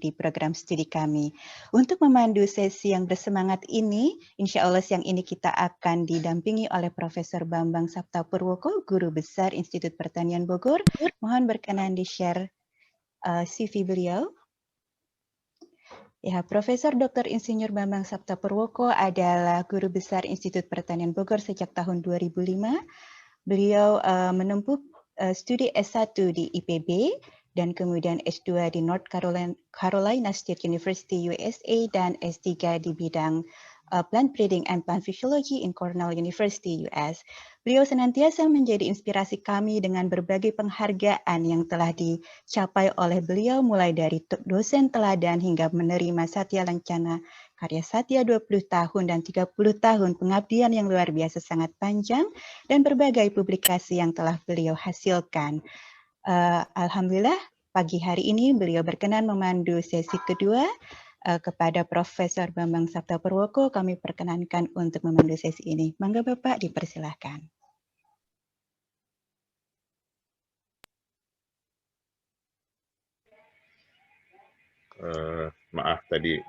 di program studi kami. Untuk memandu sesi yang bersemangat ini, insya Allah siang ini kita akan didampingi oleh Profesor Bambang Sapta Purwoko, Guru Besar Institut Pertanian Bogor. Mohon berkenan di-share CV beliau. Ya, Profesor Dr. Insinyur Bambang Sapta Purwoko adalah Guru Besar Institut Pertanian Bogor sejak tahun 2005. Beliau menempuh studi S1 di IPB dan kemudian S2 di North Carolina State University USA dan S3 di bidang Plant Breeding and Plant Physiology in Cornell University US. Beliau senantiasa menjadi inspirasi kami dengan berbagai penghargaan yang telah dicapai oleh beliau mulai dari dosen teladan hingga menerima Satya Lancana Karya Satya 20 tahun dan 30 tahun pengabdian yang luar biasa sangat panjang dan berbagai publikasi yang telah beliau hasilkan. Alhamdulillah pagi hari ini beliau berkenan memandu sesi kedua. Kepada Profesor Bambang Sapta Purwoko kami perkenankan untuk memandu sesi ini. Mangga Bapak dipersilahkan. Maaf tadi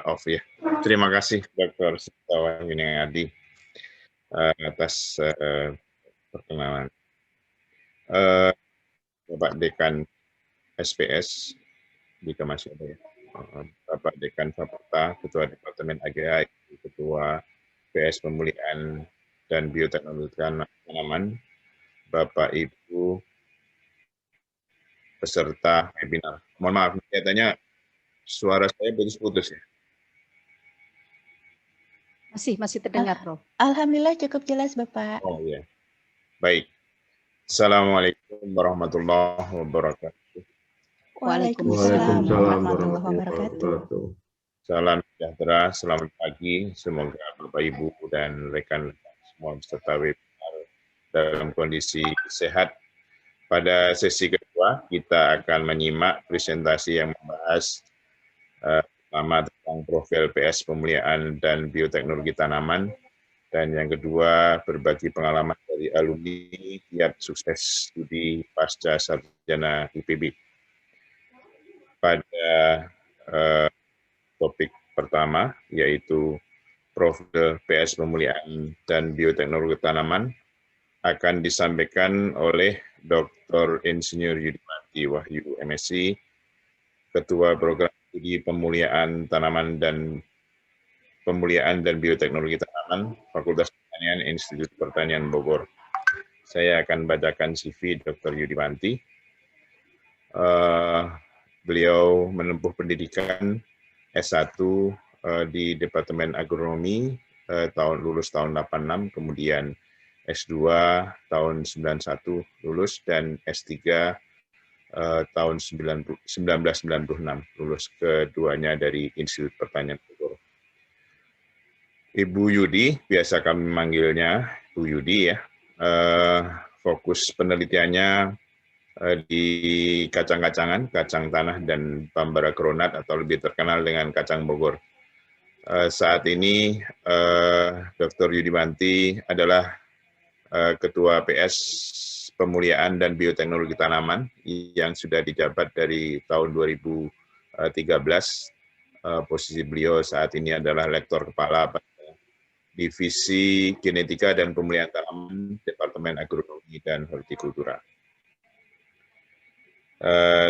off ya. Terima kasih Dr. Setiawan Yuniadi atas perkenalan. Bapak Dekan SPS, jika masih ada ya. Bapak Dekan Fakultas, Ketua Departemen AGA, Ketua PS Pemulihan dan Bioteknologi Tanaman, Bapak Ibu peserta webinar. Mohon maaf, kelihatannya suara saya putus-putus ya. Masih terdengar, Prof. Alhamdulillah cukup jelas, Bapak. Oh iya. Baik. Assalamualaikum warahmatullahi wabarakatuh. Waalaikumsalam warahmatullahi wabarakatuh. Salam sejahtera, selamat pagi. Semoga Bapak Ibu dan rekan semua peserta webinar dalam kondisi sehat. Pada sesi kedua kita akan menyimak presentasi yang membahas pertama tentang profil PS Pemulihan dan Bioteknologi Tanaman, dan yang kedua berbagi pengalaman dari alumni kiat sukses studi pasca sarjana IPB. Pada topik pertama yaitu profil PS Pemulihan dan Bioteknologi Tanaman akan disampaikan oleh Dr. Insinyur Yudiwanti Wahyu MSc, Ketua Program Studi Pemulihan Tanaman dan Bioteknologi Tanaman, Fakultas Pertanian Institut Pertanian Bogor. Saya akan bacakan CV Dr. Yudiwanti. Beliau menempuh pendidikan S1 di Departemen Agronomi lulus tahun 86, kemudian S2 tahun 91 lulus, dan S3 tahun 1996 lulus, keduanya dari Institut Pertanian Bogor. Ibu Yudi, biasa kami manggilnya Bu Yudi ya, fokus penelitiannya di kacang-kacangan, kacang tanah, dan Bambara Kronat atau lebih terkenal dengan kacang Bogor. Saat ini Dr. Yudiwanti adalah Ketua PS Pemulihan dan Bioteknologi Tanaman yang sudah dijabat dari tahun 2013. Posisi beliau saat ini adalah Lektor Kepala Divisi Genetika dan Pemulihan Tanaman, Departemen Agronomi dan Hortikultura.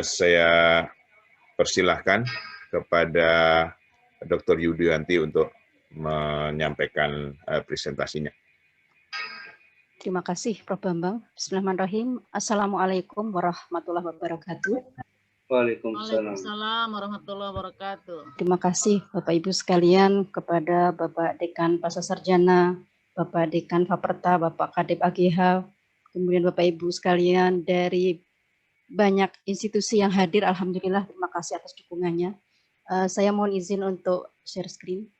Saya persilahkan kepada Dr. Yudiwanti untuk menyampaikan presentasinya. Terima kasih, Prof. Bambang. Bismillahirrahmanirrahim. Assalamualaikum warahmatullahi wabarakatuh. Waalaikumsalam warahmatullahi wabarakatuh. Terima kasih Bapak Ibu sekalian, kepada Bapak Dekan Pascasarjana, Bapak Dekan Faperta, Bapak Kadep AGH, kemudian Bapak Ibu sekalian dari banyak institusi yang hadir. Alhamdulillah, terima kasih atas dukungannya. Saya mohon izin untuk share screen.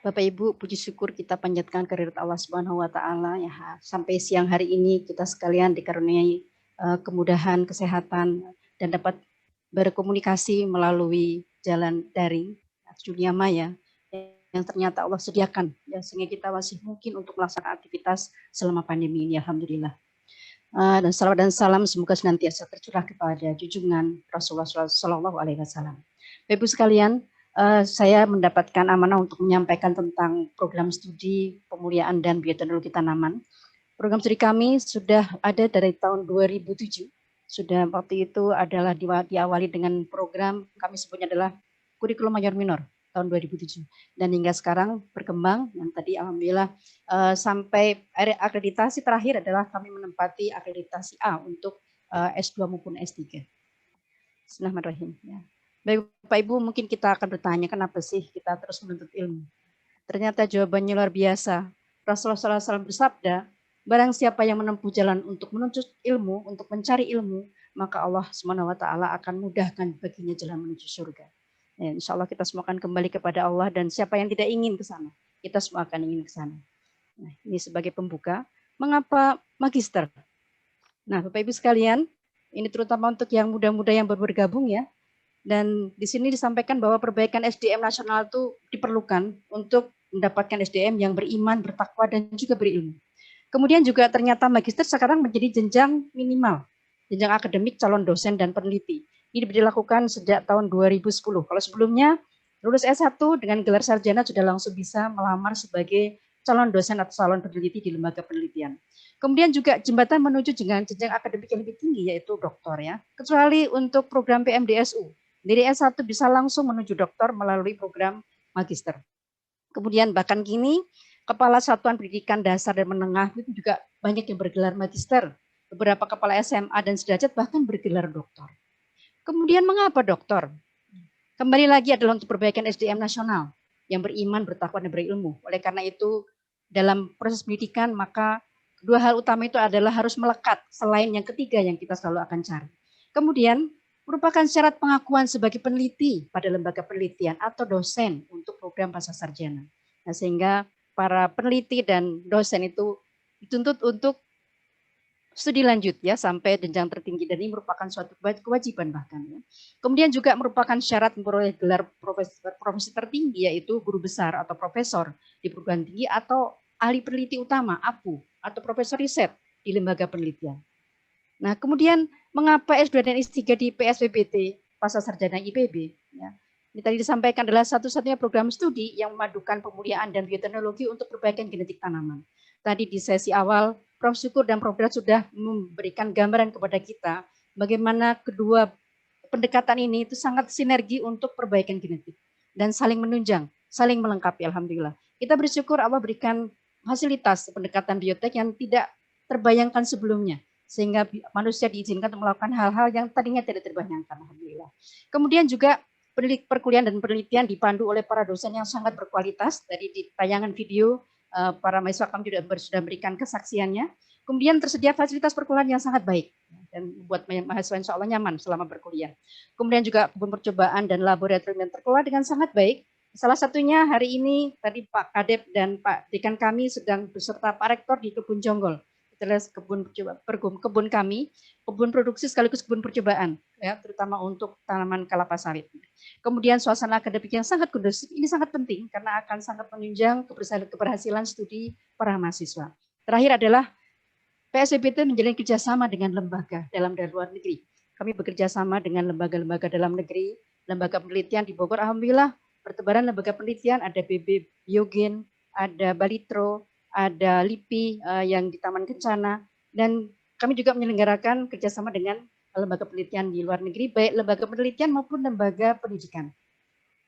Bapak Ibu, puji syukur kita panjatkan kehadirat Allah Subhanahu wa taala ya, sampai siang hari ini kita sekalian dikaruniai kemudahan kesehatan dan dapat berkomunikasi melalui jalan daring dunia maya. yang ternyata Allah sediakan, ya, sehingga kita masih mungkin untuk melaksanakan aktivitas selama pandemi ini, alhamdulillah. Dan salawat dan salam semoga senantiasa tercurah kepada junjungan Rasulullah Shallallahu Alaihi Wasallam. Ibu sekalian, saya mendapatkan amanah untuk menyampaikan tentang program studi pemuliaan dan bioteknologi tanaman. Program studi kami sudah ada dari tahun 2007. Sudah waktu itu adalah diawali dengan program kami sebutnya adalah kurikulum mayor minor tahun 2007. Dan hingga sekarang berkembang, yang tadi alhamdulillah sampai akreditasi terakhir adalah kami menempati akreditasi A untuk S2 maupun S3. Bismillahirrahmanirrahim. Ya. Baik Bapak Ibu, mungkin kita akan bertanya kenapa sih kita terus menuntut ilmu. Ternyata jawabannya luar biasa. Rasulullah SAW bersabda, barang siapa yang menempuh jalan untuk menuntut ilmu, untuk mencari ilmu, maka Allah SWT akan mudahkan baginya jalan menuju surga. Ya, insya Allah kita semua akan kembali kepada Allah, dan siapa yang tidak ingin ke sana, kita semua akan ingin ke sana. Nah, ini sebagai pembuka. Mengapa magister? Nah, Bapak Ibu sekalian, ini terutama untuk yang muda-muda yang baru bergabung ya. Dan di sini disampaikan bahwa perbaikan SDM nasional itu diperlukan untuk mendapatkan SDM yang beriman, bertakwa, dan juga berilmu. Kemudian juga ternyata magister sekarang menjadi jenjang minimal, jenjang akademik calon dosen dan peneliti. Ini dilakukan sejak tahun 2010. Kalau sebelumnya lulus S1 dengan gelar sarjana sudah langsung bisa melamar sebagai calon dosen atau calon peneliti di lembaga penelitian. Kemudian juga jembatan menuju jenjang akademik yang lebih tinggi yaitu doktor ya. Kecuali untuk program PMDSU. Dari S1 bisa langsung menuju doktor melalui program magister. Kemudian bahkan kini kepala satuan pendidikan dasar dan menengah itu juga banyak yang bergelar magister. Beberapa kepala SMA dan sederajat bahkan bergelar doktor. Kemudian mengapa doktor? Kembali lagi adalah untuk perbaikan SDM nasional yang beriman, bertakwa, dan berilmu. Oleh karena itu dalam proses pendidikan maka dua hal utama itu adalah harus melekat selain yang ketiga yang kita selalu akan cari. Kemudian merupakan syarat pengakuan sebagai peneliti pada lembaga penelitian atau dosen untuk program pasca sarjana. Nah, sehingga para peneliti dan dosen itu dituntut untuk studi lanjut ya sampai jenjang tertinggi, dan ini merupakan suatu kewajiban bahkan ya. Kemudian juga merupakan syarat memperoleh gelar profesi tertinggi yaitu guru besar atau profesor di perguruan tinggi atau ahli peneliti utama APU atau profesor riset di lembaga penelitian. Nah, kemudian mengapa S2 dan S3 di PSBBT pasca sarjana IPB ya. Ini tadi disampaikan adalah satu-satunya program studi yang memadukan pemuliaan dan bioteknologi untuk perbaikan genetik tanaman. Tadi di sesi awal Prof. Syukur dan Prof. Drat sudah memberikan gambaran kepada kita bagaimana kedua pendekatan ini itu sangat sinergi untuk perbaikan genetik dan saling menunjang, saling melengkapi alhamdulillah. Kita bersyukur Allah berikan fasilitas pendekatan biotek yang tidak terbayangkan sebelumnya sehingga manusia diizinkan untuk melakukan hal-hal yang tadinya tidak terbayangkan alhamdulillah. Kemudian juga perkuliahan dan penelitian dipandu oleh para dosen yang sangat berkualitas. Tadi di tayangan video para mahasiswa kami sudah berikan kesaksiannya. Kemudian tersedia fasilitas perkuliahan yang sangat baik dan membuat mahasiswa insya Allah nyaman selama berkuliah. Kemudian juga kebun percobaan dan laboratorium yang terkelola dengan sangat baik. Salah satunya hari ini tadi Pak Kadep dan Pak Dekan kami sedang beserta Pak Rektor di Kebun Jonggol. Kebun kami, kebun produksi sekaligus kebun percobaan, ya, terutama untuk tanaman kelapa sawit. Kemudian suasana akademik yang sangat kondusif, ini sangat penting karena akan sangat menunjang keberhasilan studi para mahasiswa. Terakhir adalah PSBBT menjalin kerjasama dengan lembaga dalam dan luar negeri. Kami bekerja sama dengan lembaga-lembaga dalam negeri, lembaga penelitian di Bogor, alhamdulillah pertebaran lembaga penelitian ada BB Biogen, ada Balitro, ada LIPI yang di Taman Kencana, dan kami juga menyelenggarakan kerjasama dengan lembaga penelitian di luar negeri, baik lembaga penelitian maupun lembaga pendidikan.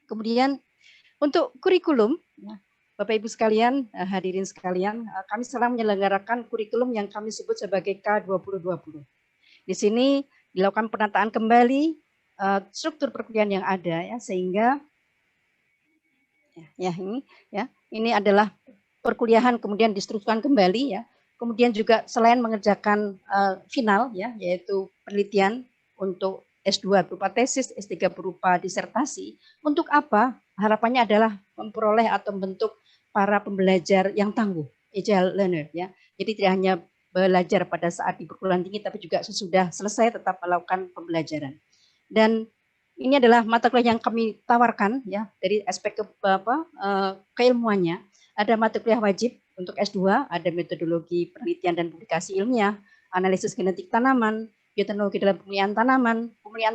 Kemudian untuk kurikulum, Bapak Ibu sekalian, hadirin sekalian, kami sedang menyelenggarakan kurikulum yang kami sebut sebagai K2020. Di sini dilakukan penataan kembali struktur perkuliahan yang ada, ya, sehingga ini adalah perkuliahan kemudian distrukturkan kembali ya. Kemudian juga selain mengerjakan final ya, yaitu penelitian untuk S2 berupa tesis, S3 berupa disertasi. Untuk apa? Harapannya adalah memperoleh atau membentuk para pembelajar yang tangguh, agile learner ya. Jadi tidak hanya belajar pada saat di perguruan tinggi tapi juga sesudah selesai tetap melakukan pembelajaran. Dan ini adalah mata kuliah yang kami tawarkan ya dari aspek keilmuannya. Ada mata kuliah wajib untuk S2, ada metodologi penelitian dan publikasi ilmiah, analisis genetik tanaman, bioteknologi dalam pemulihan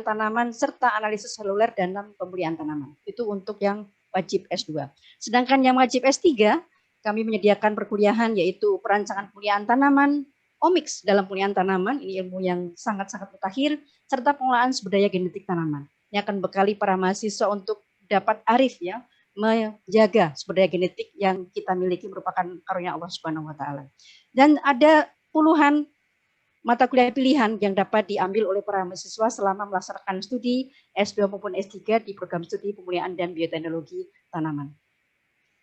tanaman, serta analisis seluler dalam pemulihan tanaman. Itu untuk yang wajib S2. Sedangkan yang wajib S3, kami menyediakan perkuliahan yaitu perancangan pemulihan tanaman, omics dalam pemulihan tanaman, ini ilmu yang sangat-sangat mutakhir, serta pengolahan sumber daya genetik tanaman. Ini akan bekali para mahasiswa untuk dapat arif ya, menjaga sumber daya genetik yang kita miliki merupakan karunia Allah Subhanahu wa taala. Dan ada puluhan mata kuliah pilihan yang dapat diambil oleh para mahasiswa selama melaksanakan studi S2 maupun S3 di program studi pemulihan dan bioteknologi tanaman.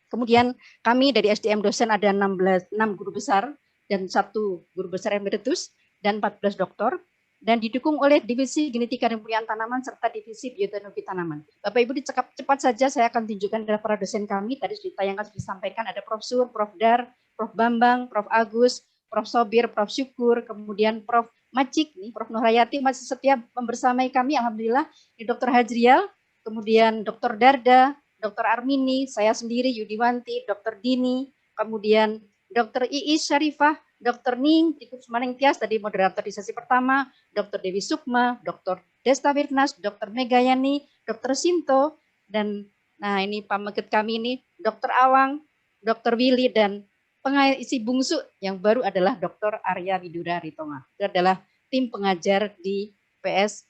Kemudian kami dari SDM dosen ada 6 guru besar dan 1 guru besar emeritus dan 14 doktor, dan didukung oleh divisi genetika dan pemulihan tanaman serta divisi bioteknologi tanaman. Bapak Ibu cepat saja saya akan tunjukkan adalah para dosen kami, tadi ditayangkan disampaikan ada Prof. Sur, Prof. Dar, Prof. Bambang, Prof. Agus, Prof. Sobir, Prof. Syukur, kemudian Prof. Macik, nih, Prof. Nurhayati masih setia membersamai kami, alhamdulillah, di Dr. Hajrial, kemudian Dr. Darda, Dr. Armini, saya sendiri Yudiwanti, Dr. Dini, kemudian Dr. Iis Syarifah, Dr. Ning, Ikut Sumaning Tias, tadi moderator di sesi pertama, Dr. Dewi Sukma, Dr. Desta Wirnas, Dr. Megayani, Dr. Sinto, dan nah ini pameket kami ini, Dr. Awang, Dr. Willy, dan pengisi bungsu yang baru adalah Dr. Arya Widura Ritonga. Itu adalah tim pengajar di PS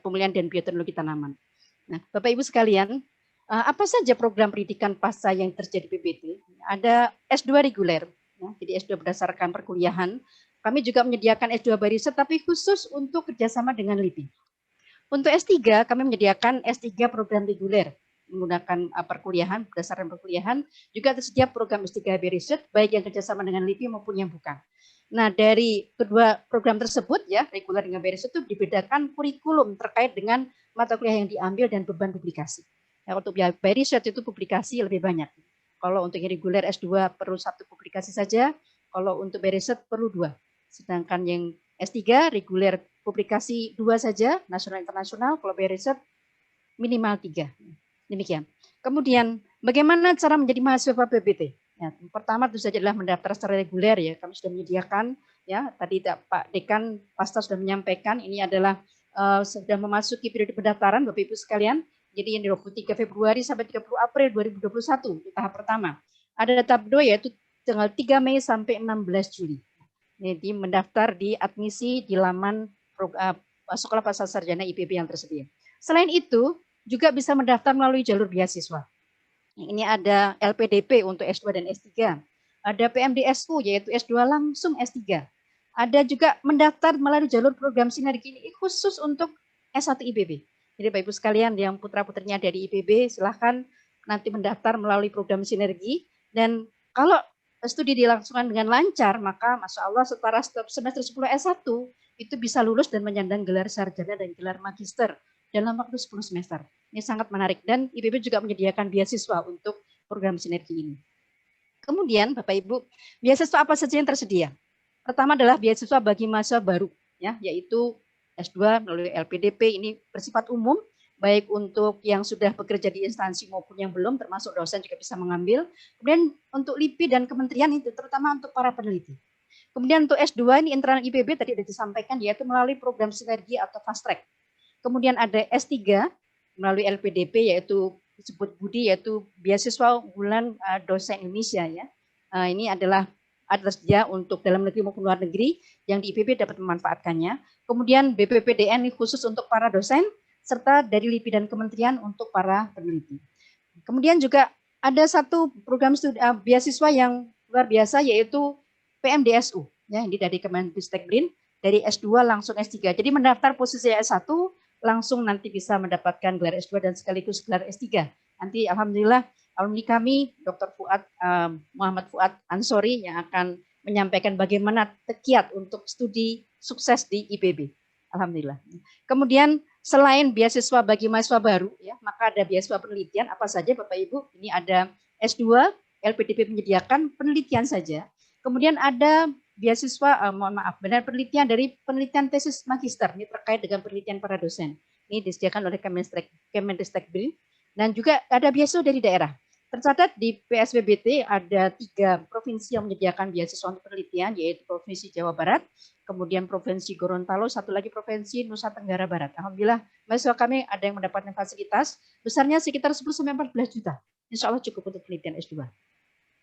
Pemulihan dan Bioteknologi Tanaman. Nah, Bapak Ibu sekalian, apa saja program pendidikan pasca yang terjadi PBT? Ada S2 reguler, ya, jadi S2 berdasarkan perkuliahan. Kami juga menyediakan S2 by riset, tapi khusus untuk kerjasama dengan LIPI. Untuk S3, kami menyediakan S3 program reguler, menggunakan perkuliahan, berdasarkan perkuliahan. Juga tersedia program S3 by riset, baik yang kerjasama dengan LIPI maupun yang bukan. Nah, dari kedua program tersebut, ya reguler dengan by riset itu dibedakan kurikulum terkait dengan mata kuliah yang diambil dan beban publikasi. Nah, untuk by riset itu publikasi lebih banyak. Kalau untuk yang reguler S2 perlu 1 publikasi saja, kalau untuk by riset perlu 2. Sedangkan yang S3 reguler publikasi 2 saja, nasional internasional, kalau by riset minimal 3. Demikian. Kemudian bagaimana cara menjadi mahasiswa PBT? Ya, pertama tentu saja adalah mendaftar secara reguler ya. Kami sudah menyediakan ya, tadi Pak Dekan Pasta sudah menyampaikan ini adalah sudah memasuki periode pendaftaran Bapak Ibu sekalian. Jadi yang di 23 Februari sampai 30 April 2021 di tahap pertama. Ada tahap 2 yaitu tanggal 3 Mei sampai 16 Juli. Jadi mendaftar di admisi di laman Sekolah Pasca Sarjana IPB yang tersedia. Selain itu juga bisa mendaftar melalui jalur beasiswa. Ini ada LPDP untuk S2 dan S3. Ada PMDSU yaitu S2 langsung S3. Ada juga mendaftar melalui jalur program sinergi ini khusus untuk S1 IPB. Jadi Bapak Ibu sekalian yang putra-putrinya dari IPB silahkan nanti mendaftar melalui program sinergi, dan kalau studi dilangsungkan dengan lancar maka Masya Allah setara semester 10 S1 itu bisa lulus dan menyandang gelar sarjana dan gelar magister dalam waktu 10 semester. Ini sangat menarik dan IPB juga menyediakan beasiswa untuk program sinergi ini. Kemudian Bapak Ibu, beasiswa apa saja yang tersedia? Pertama adalah beasiswa bagi mahasiswa baru, ya, yaitu S2 melalui LPDP, ini bersifat umum, baik untuk yang sudah bekerja di instansi maupun yang belum, termasuk dosen juga bisa mengambil. Kemudian untuk LIPI dan kementerian itu terutama untuk para peneliti. Kemudian untuk S2 ini internal IPB tadi sudah disampaikan yaitu melalui program sinergi atau fast track. Kemudian ada S3 melalui LPDP yaitu disebut BUDI yaitu beasiswa unggulan dosen Indonesia ya. Ini adalah tersedia untuk dalam negeri maupun luar negeri yang di IPB dapat memanfaatkannya. Kemudian BPPDN khusus untuk para dosen serta dari LIPI dan kementerian untuk para peneliti. Kemudian juga ada satu program studi beasiswa yang luar biasa yaitu PMDSU ya, ini dari Kemendikbud BRIN dari S2 langsung S3. Jadi mendaftar posisi S1 langsung nanti bisa mendapatkan gelar S2 dan sekaligus gelar S3. Nanti alhamdulillah alumni kami Dr. Muhammad Fuad Ansori yang akan menyampaikan bagaimana kiat untuk studi sukses di IPB. Alhamdulillah. Kemudian selain beasiswa bagi mahasiswa baru, ya, maka ada beasiswa penelitian apa saja Bapak Ibu. Ini ada S2, LPDP menyediakan penelitian saja. Kemudian ada beasiswa, penelitian dari penelitian tesis magister, ini terkait dengan penelitian para dosen. Ini disediakan oleh Kemendikbud dan juga ada beasiswa dari daerah. Tercatat di PSBBT ada 3 provinsi yang menyediakan beasiswa untuk penelitian, yaitu Provinsi Jawa Barat, kemudian Provinsi Gorontalo, satu lagi Provinsi Nusa Tenggara Barat. Alhamdulillah, mahasiswa kami ada yang mendapatkan fasilitas, besarnya sekitar 10-14 juta. Insya Allah cukup untuk penelitian S2.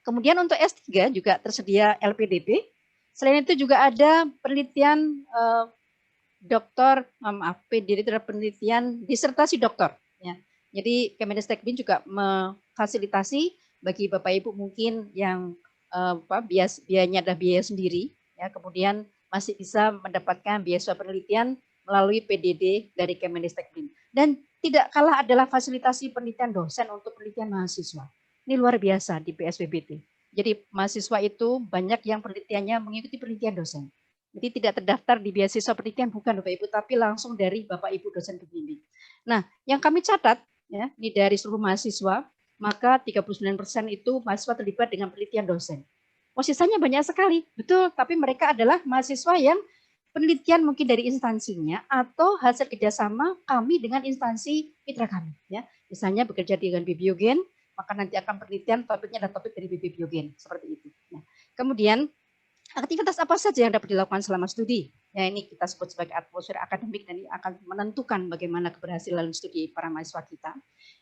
Kemudian untuk S3 juga tersedia LPDP. Selain itu juga ada penelitian PDD itu adalah penelitian disertasi doktor. Ya. Jadi Kemendikbud juga memfasilitasi bagi Bapak Ibu mungkin yang biayanya adalah biaya sendiri, ya, kemudian masih bisa mendapatkan beasiswa penelitian melalui PDD dari Kemendikbud. Dan tidak kalah adalah fasilitasi penelitian dosen untuk penelitian mahasiswa. Ini luar biasa di PSBBT. Jadi mahasiswa itu banyak yang penelitiannya mengikuti penelitian dosen. Jadi tidak terdaftar di beasiswa penelitian bukan Bapak Ibu, tapi langsung dari Bapak Ibu dosen pembimbing. Nah, yang kami catat, ya, ini dari seluruh mahasiswa, maka 39% itu mahasiswa terlibat dengan penelitian dosen. Sisanya banyak sekali, betul, tapi mereka adalah mahasiswa yang penelitian mungkin dari instansinya atau hasil kerjasama kami dengan instansi mitra kami. Ya. Misalnya bekerja dengan Bibiogen, maka nanti akan penelitian topiknya adalah topik dari Bibiogen, seperti itu. Nah, kemudian aktivitas apa saja yang dapat dilakukan selama studi? Ya, ini kita sebut sebagai atmosfer akademik dan ini akan menentukan bagaimana keberhasilan studi para mahasiswa kita.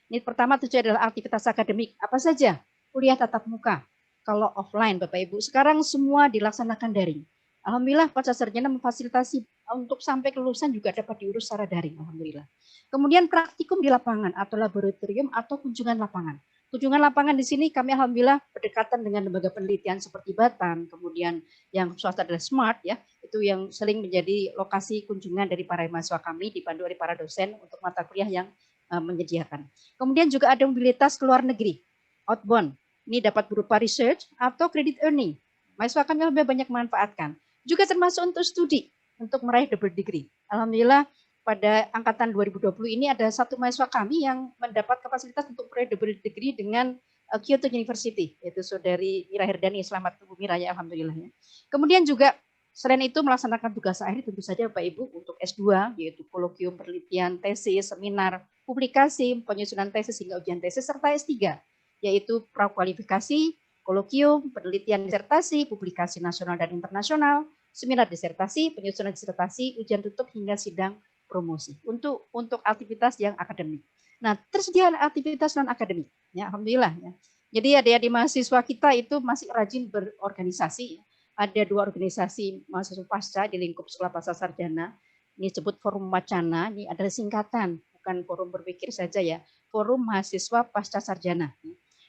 Ini pertama tujuan adalah aktivitas akademik. Apa saja? Kuliah tatap muka. Kalau offline Bapak Ibu, sekarang semua dilaksanakan daring. Alhamdulillah Pasca Sarjana memfasilitasi untuk sampai kelulusan juga dapat diurus secara daring. Alhamdulillah. Kemudian praktikum di lapangan atau laboratorium atau kunjungan lapangan. Kunjungan lapangan di sini kami alhamdulillah berdekatan dengan lembaga penelitian seperti Batan, kemudian yang swasta adalah Smart, ya, itu yang sering menjadi lokasi kunjungan dari para mahasiswa kami, dipandu oleh para dosen untuk mata kuliah yang menyediakan. Kemudian juga ada mobilitas ke luar negeri, outbound, ini dapat berupa research atau credit earning. Mahasiswa kami lebih banyak memanfaatkan. Juga termasuk untuk studi, untuk meraih double degree. Alhamdulillah pada angkatan 2020 ini ada satu mahasiswa kami yang mendapat fasilitas untuk meraih double degree dengan Kyoto University, yaitu saudari Mira Herdani. Selamat Bu Mira, ya, alhamdulillah. Ya. Kemudian juga selain itu melaksanakan tugas akhir tentu saja Bapak Ibu untuk S2, yaitu kolokium, penelitian, tesis, seminar, publikasi, penyusunan tesis hingga ujian tesis, serta S3, yaitu prakualifikasi, kolokium, penelitian disertasi, publikasi nasional dan internasional, seminar disertasi, penyusunan disertasi, ujian tutup hingga sidang promosi untuk aktivitas yang akademik. Nah, tersedia aktivitas non akademik, ya, alhamdulillah, ya. Jadi adik-adik mahasiswa kita itu masih rajin berorganisasi. Ada 2 organisasi mahasiswa pasca di lingkup Sekolah Pasca Sarjana. Ini disebut Forum Wacana, ini adalah singkatan, bukan forum berpikir saja, ya. Forum Mahasiswa Pasca Sarjana.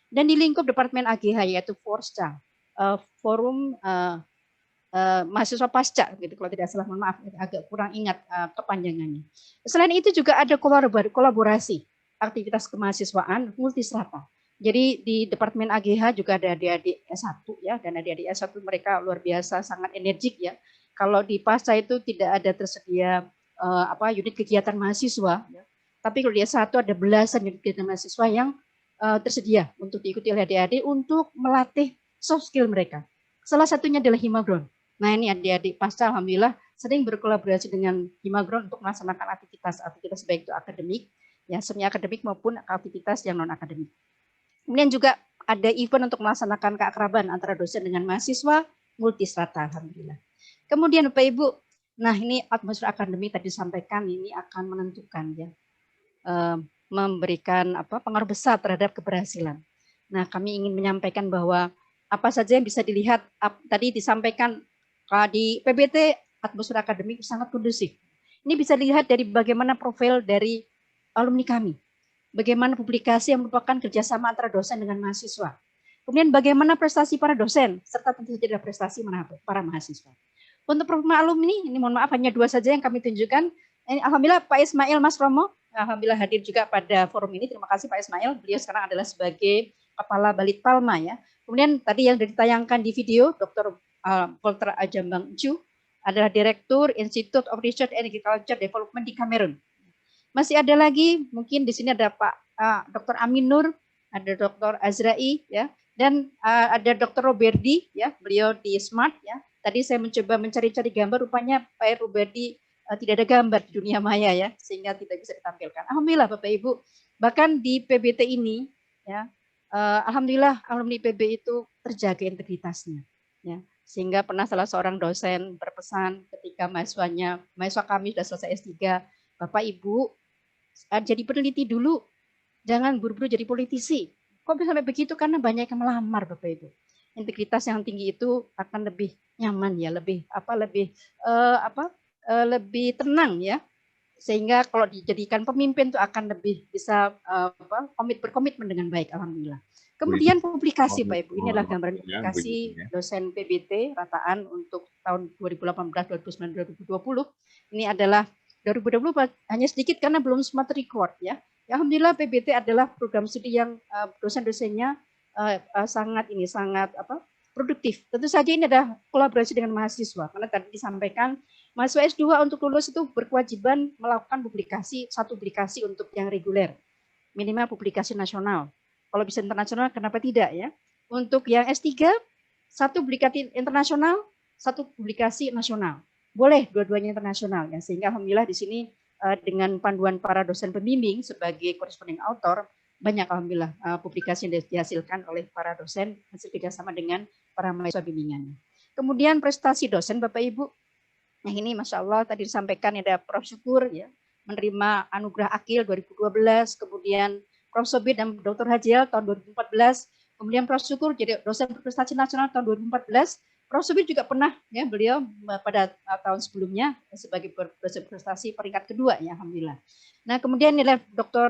Dan di lingkup Departemen AGH yaitu Forsca, Forum mahasiswa pasca, gitu, kalau tidak salah, mohon maaf, agak kurang ingat kepanjangannya. Selain itu juga ada kolaborasi aktivitas kemahasiswaan multistrata. Jadi di Departemen AGH juga ada adik-adik S1, ya, dan adik-adik S1 mereka luar biasa sangat energik, ya. Kalau di pasca itu tidak ada tersedia unit kegiatan mahasiswa, ya. Tapi kalau di S1 ada belasan unit kegiatan mahasiswa yang tersedia untuk diikuti oleh adik-adik untuk melatih soft skill mereka. Salah satunya adalah Himagron. Nah, ini adik-adik pasca alhamdulillah sering berkolaborasi dengan Himagron untuk melaksanakan aktivitas baik itu akademik, ya, semi akademik maupun aktivitas yang non akademik. Kemudian juga ada event untuk melaksanakan keakraban antara dosen dengan mahasiswa multistrata, alhamdulillah. Kemudian Bapak Ibu, nah ini atmosfer akademik tadi disampaikan ini akan menentukan, ya, memberikan pengaruh besar terhadap keberhasilan. Nah, kami ingin menyampaikan bahwa apa saja yang bisa dilihat tadi disampaikan di PBT atmosfer akademik sangat kondusif. Ini bisa dilihat dari bagaimana profil dari alumni kami, bagaimana publikasi yang merupakan kerjasama antara dosen dengan mahasiswa. Kemudian bagaimana prestasi para dosen, serta tentu saja ada prestasi para mahasiswa. Untuk performa alumni, ini mohon maaf hanya 2 saja yang kami tunjukkan. Ini alhamdulillah Pak Ismail Mas Romo, alhamdulillah hadir juga pada forum ini. Terima kasih Pak Ismail, beliau sekarang adalah sebagai Kepala Balit Palma, ya. Kemudian tadi yang ditayangkan di video, Dr. Volter Ajambang Chu adalah Direktur Institute of Research and Agriculture Development di Kamerun. Masih ada lagi, mungkin di sini ada Pak Dr. Amin Nur, ada Dr. Azrai, ya, dan ada Dr. Roberdi, ya, beliau di Smart, ya. Tadi saya mencoba mencari-cari gambar, rupanya Pak Roberdi tidak ada gambar di dunia maya ya, sehingga tidak bisa ditampilkan. Alhamdulillah Bapak Ibu, bahkan di PBT ini ya, alhamdulillah alumni IPB itu terjaga integritasnya ya. Sehingga pernah salah seorang dosen berpesan ketika mahasiswa kami sudah selesai S3, Bapak Ibu jadi peneliti dulu, jangan buru-buru jadi politisi. Kok bisa sampai begitu? Karena banyak yang melamar Bapak Ibu. Integritas yang tinggi itu akan lebih nyaman ya, lebih lebih tenang ya, sehingga kalau dijadikan pemimpin itu akan lebih bisa berkomitmen dengan baik, alhamdulillah. Kemudian publikasi Pak Ibu, ini adalah gambaran publikasi dosen PBT rataan untuk tahun 2018, 2019, 2020. Ini adalah 2020 hanya sedikit karena belum sempat record ya. Alhamdulillah PBT adalah program studi yang dosen-dosennya sangat produktif. Tentu saja ini adalah kolaborasi dengan mahasiswa, karena tadi disampaikan mahasiswa S2 untuk lulus itu berkewajiban melakukan satu publikasi untuk yang reguler, minimal publikasi nasional. Kalau bisa internasional, kenapa tidak ya? Untuk yang S3, satu publikasi internasional, satu publikasi nasional. Boleh dua-duanya internasional ya, sehingga alhamdulillah di sini dengan panduan para dosen pembimbing sebagai corresponding author, banyak alhamdulillah publikasi yang dihasilkan oleh para dosen hasil kerjasama dengan para mahasiswa bimbingannya. Kemudian prestasi dosen Bapak Ibu, nah ini Masya Allah tadi disampaikan ada Prof. Syukur ya, menerima anugerah Akil 2012, kemudian Prof. Sobir dan Dr. Hajial tahun 2014, kemudian Prof. Syukur jadi dosen berprestasi nasional tahun 2014, Prof. Sobir juga pernah ya beliau pada tahun sebelumnya sebagai dosen prestasi peringkat kedua ya alhamdulillah. Nah kemudian ini adalah Dr.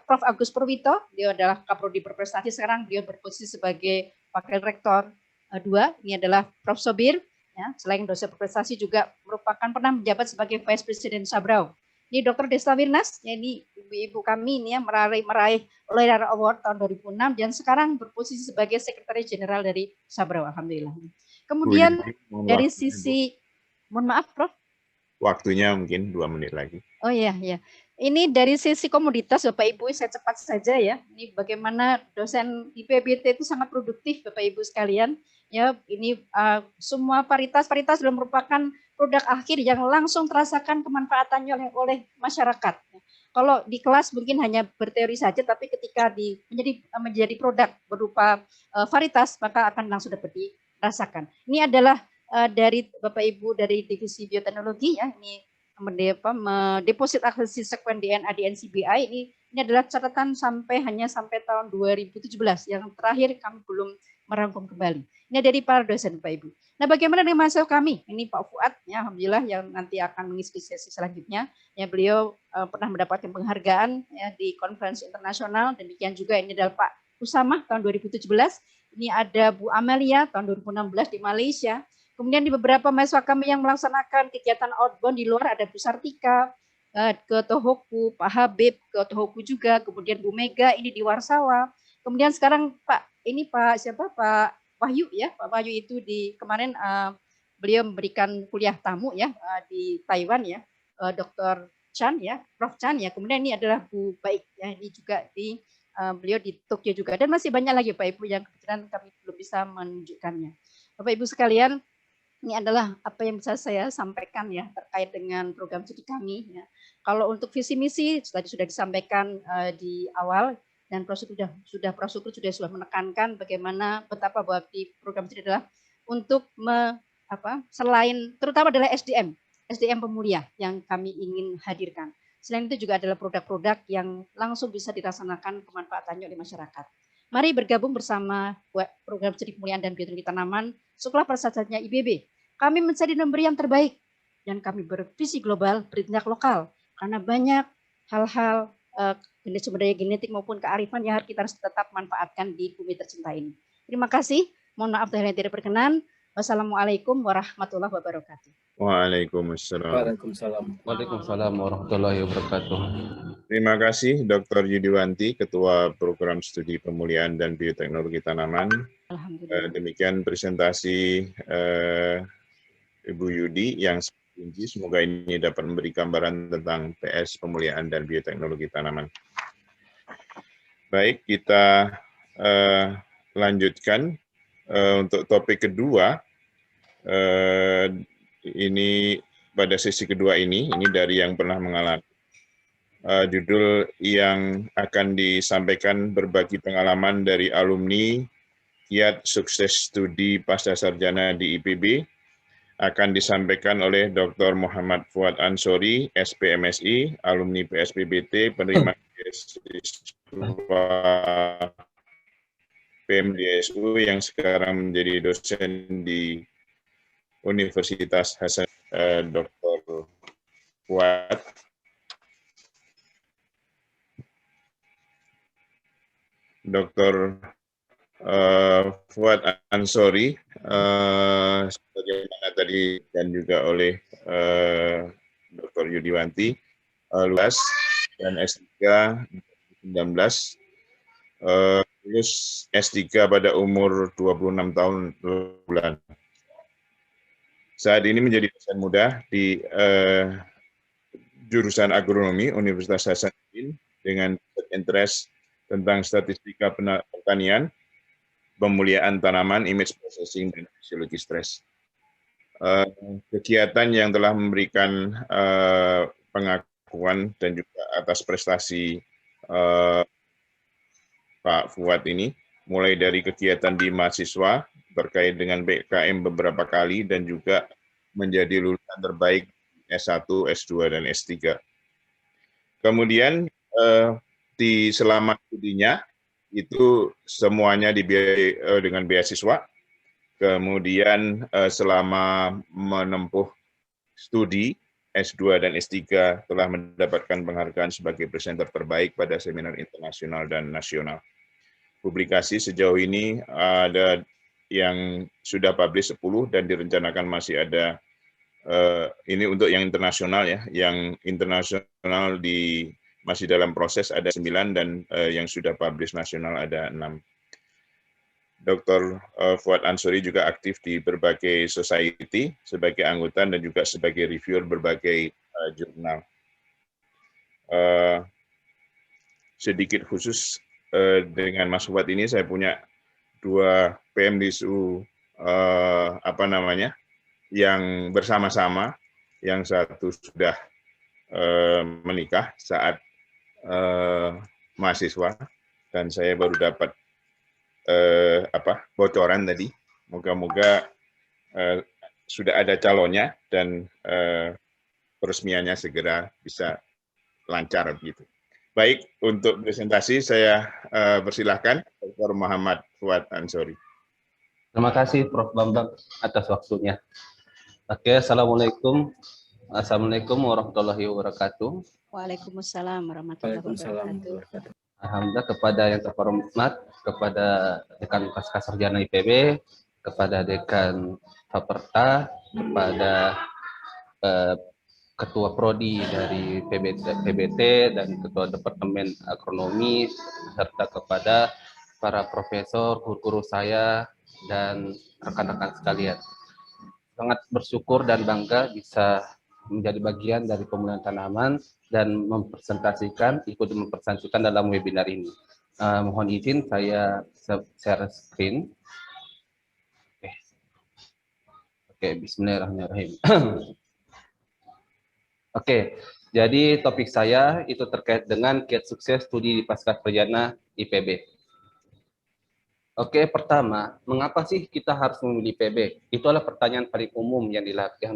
Prof. Agus Purwito, dia adalah Kaprodi berprestasi, sekarang beliau berposisi sebagai Wakil Rektor 2, ini adalah Prof. Sobir, ya, selain dosen berprestasi juga merupakan pernah menjabat sebagai Vice President Sabrau. Ini Dr. Desta Wirnas, ya, ini ibu-ibu kami ini ya meraih Loyal Award tahun 2006 dan sekarang berposisi sebagai Sekretaris Jenderal dari Sabrau, alhamdulillah. Kemudian dari sisi, mohon maaf Prof. Waktunya mungkin 2 menit lagi. Oh iya, ya. Ini dari sisi komoditas Bapak Ibu, saya cepat saja ya. Ini bagaimana dosen IPBT itu sangat produktif Bapak Ibu sekalian. Ya, ini semua paritas sudah merupakan produk akhir yang langsung terasakan kemanfaatannya oleh masyarakat. Kalau di kelas mungkin hanya berteori saja, tapi ketika menjadi produk berupa varietas, maka akan langsung dapat dirasakan. Ini adalah dari Bapak Ibu dari Divisi Bioteknologi ya, ini deposit aksesi sekuen DNA di NCBI ini adalah catatan hanya sampai tahun 2017 yang terakhir kami belum merangkum kembali. Ini dari para dosen Bapak Ibu. Nah, bagaimana dengan mahasiswa kami? Ini Pak Fuad ya alhamdulillah yang nanti akan mengisi sesi selanjutnya. Ya beliau pernah mendapatkan penghargaan ya di konferensi internasional, demikian juga ini adalah Pak Usama tahun 2017. Ini ada Bu Amelia tahun 2016 di Malaysia. Kemudian di beberapa mahasiswa kami yang melaksanakan kegiatan outbound di luar ada Bu Sartika, ke Tohoku, Pak Habib ke Tohoku juga, kemudian Bu Mega ini di Warsawa. Kemudian sekarang Pak Wahyu ya, Pak Wahyu itu kemarin beliau memberikan kuliah tamu ya di Taiwan ya, Dr. Chan ya, Prof. Chan ya. Kemudian ini adalah Bu Baik ya, ini juga beliau di Tokyo juga, dan masih banyak lagi Pak Ibu yang kebetulan kami belum bisa menunjukkannya. Bapak Ibu sekalian, ini adalah apa yang bisa saya sampaikan ya terkait dengan program studi kami. Ya. Kalau untuk visi misi tadi sudah disampaikan di awal dan Prof. Syukur sudah menekankan bagaimana betapa bahwa di program studi adalah untuk selain terutama adalah SDM pemulia yang kami ingin hadirkan. Selain itu juga adalah produk-produk yang langsung bisa dirasakan pemanfaatannya oleh masyarakat. Mari bergabung bersama program studi pemulihan dan bioteknologi tanaman Sekolah Prasarjana IPB. Kami mencari nomor yang terbaik dan kami bervisi global, bertindak lokal karena banyak hal-hal sumber daya genetik maupun kearifan yang kita harus tetap manfaatkan di bumi tercinta ini. Terima kasih. Mohon maaf yang tidak berkenan. Wassalamualaikum warahmatullahi wabarakatuh. Waalaikumsalam. Waalaikumsalam warahmatullahi wabarakatuh. Terima kasih Dr. Yudiwanti, Ketua Program Studi Pemulihan dan Bioteknologi Tanaman. Demikian presentasi Ibu Yudi yang tinggi. Semoga ini dapat memberi gambaran tentang PS Pemulihan dan Bioteknologi Tanaman. Baik, kita lanjutkan untuk topik kedua. Ini pada sesi kedua ini dari yang pernah mengalami. Judul yang akan disampaikan berbagi pengalaman dari alumni kiat sukses studi pasca sarjana di IPB akan disampaikan oleh Dr. Muhammad Fuad Ansori, SPMSI, alumni PSPBT, penerima beasiswa PMDSU yang sekarang menjadi dosen di Universitas Hasan. Dr. Fuad. Dr. Fuad Ansori, sebagaimana tadi dan juga oleh Dr. Yudiwanti, lulus dan S3 19, lulus S3 pada umur 26 tahun bulan. Saat ini menjadi dosen muda di jurusan agronomi Universitas Hasanuddin dengan interest tentang statistika pertanian, pemuliaan tanaman, image processing, dan fisiologi stres. Kegiatan yang telah memberikan pengakuan dan juga atas prestasi Pak Fuad ini, mulai dari kegiatan di mahasiswa terkait dengan BKM beberapa kali dan juga menjadi lulusan terbaik S1, S2, dan S3. Kemudian di selama studinya itu semuanya dibiayai dengan beasiswa. Kemudian selama menempuh studi S2 dan S3 telah mendapatkan penghargaan sebagai presenter terbaik pada seminar internasional dan nasional. Publikasi sejauh ini ada yang sudah publish 10 dan direncanakan masih ada, ini untuk yang internasional ya, yang internasional masih dalam proses ada 9 dan yang sudah publish nasional ada 6. Dr. Fuad Ansori juga aktif di berbagai society sebagai anggota dan juga sebagai reviewer berbagai jurnal. Sedikit khusus dengan Mas Fuad ini, saya punya 2 PMDSU yang bersama-sama, yang satu sudah menikah saat mahasiswa dan saya baru dapat bocoran tadi. Moga-moga sudah ada calonnya dan peresmiannya segera bisa lancar begitu. Baik, untuk presentasi saya persilahkan Dr. Muhammad Fuad Ansori. Terima kasih Prof. Bambang atas waktunya. Oke, Assalamualaikum warahmatullahi wabarakatuh. Waalaikumsalam warahmatullahi wabarakatuh. Alhamdulillah, kepada yang terhormat, kepada Dekan Pasca Sarjana IPB, kepada Dekan Faperta, kepada Ketua Prodi dari PBT dan Ketua Departemen Agronomi, serta kepada para profesor, guru-guru saya, dan rekan-rekan sekalian. Sangat bersyukur dan bangga bisa menjadi bagian dari pemulihan tanaman dan ikut mempresentasikan dalam webinar ini. Mohon izin saya share screen. Oke, bismillahirrahmanirrahim. Oke, jadi topik saya itu terkait dengan kiat sukses studi di pasca sarjana IPB. Oke, pertama, mengapa sih kita harus memilih IPB? Itu adalah pertanyaan paling umum yang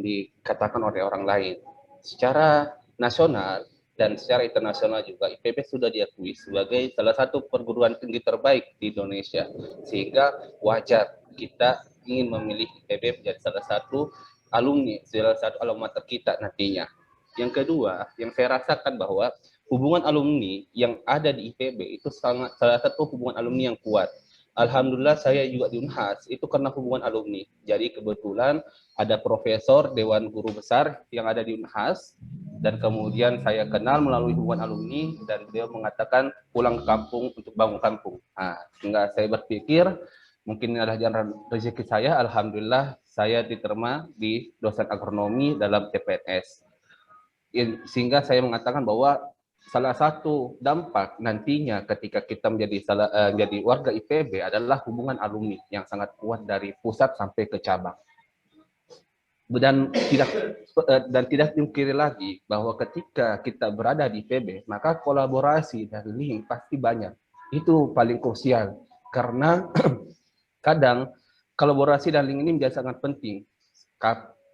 dikatakan oleh orang lain. Secara nasional dan secara internasional juga, IPB sudah diakui sebagai salah satu perguruan tinggi terbaik di Indonesia. Sehingga wajar kita ingin memilih IPB menjadi salah satu alumni, salah satu alma mater kita nantinya. Yang kedua, yang saya rasakan bahwa hubungan alumni yang ada di IPB itu salah satu hubungan alumni yang kuat. Alhamdulillah saya juga di Unhas itu karena hubungan alumni. Jadi kebetulan ada profesor Dewan Guru Besar yang ada di Unhas dan kemudian saya kenal melalui hubungan alumni dan beliau mengatakan pulang ke kampung untuk bangun kampung. Sehingga saya berpikir mungkin ini adalah jalan rezeki saya. Alhamdulillah saya diterima di dosen agronomi dalam CPNS. Sehingga saya mengatakan bahwa salah satu dampak nantinya ketika kita menjadi warga IPB adalah hubungan alumni yang sangat kuat dari pusat sampai ke cabang. dan tidak dipungkiri lagi bahwa ketika kita berada di IPB, maka kolaborasi dan link pasti banyak. Itu paling krusial karena kadang kolaborasi dan link ini menjadi sangat penting.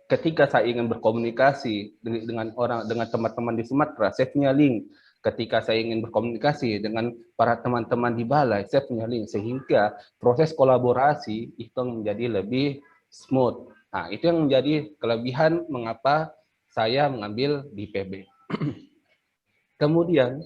Ketika saya ingin berkomunikasi dengan teman-teman di Sumatera, saya punya link. Ketika saya ingin berkomunikasi dengan para teman-teman di Balai, saya punya link, sehingga proses kolaborasi itu menjadi lebih smooth. Nah, itu yang menjadi kelebihan mengapa saya mengambil di IPB. Kemudian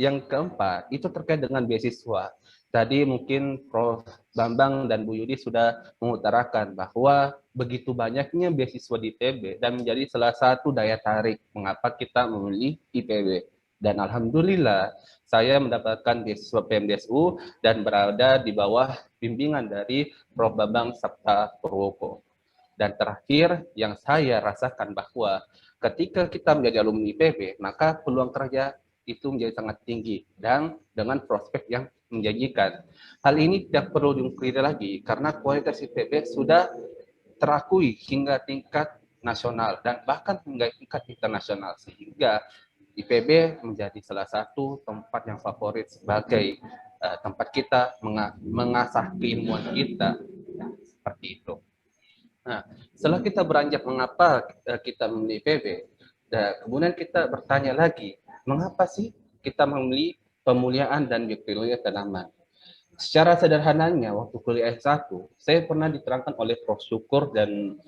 yang keempat itu terkait dengan beasiswa. Tadi mungkin Prof. Bambang dan Bu Yudi sudah mengutarakan bahwa begitu banyaknya beasiswa di IPB dan menjadi salah satu daya tarik mengapa kita memilih IPB. Dan alhamdulillah saya mendapatkan beasiswa PMDSU dan berada di bawah bimbingan dari Prof. Bambang Sapta Purwoko. Dan terakhir yang saya rasakan bahwa ketika kita menjadi alumni IPB, maka peluang kerja itu menjadi sangat tinggi dan dengan prospek yang menjanjikan. Hal ini tidak perlu diungkiri lagi karena kualitas IPB sudah terakui hingga tingkat nasional dan bahkan hingga tingkat internasional, sehingga IPB menjadi salah satu tempat yang favorit sebagai tempat kita mengasah keilmuan kita. Nah, seperti itu. Nah, setelah kita beranjak mengapa kita memilih IPB, kemudian kita bertanya lagi, mengapa sih kita memilih pemuliaan dan biokimia tanaman? Secara sederhananya, waktu kuliah S1, saya pernah diterangkan oleh Prof. Syukur dan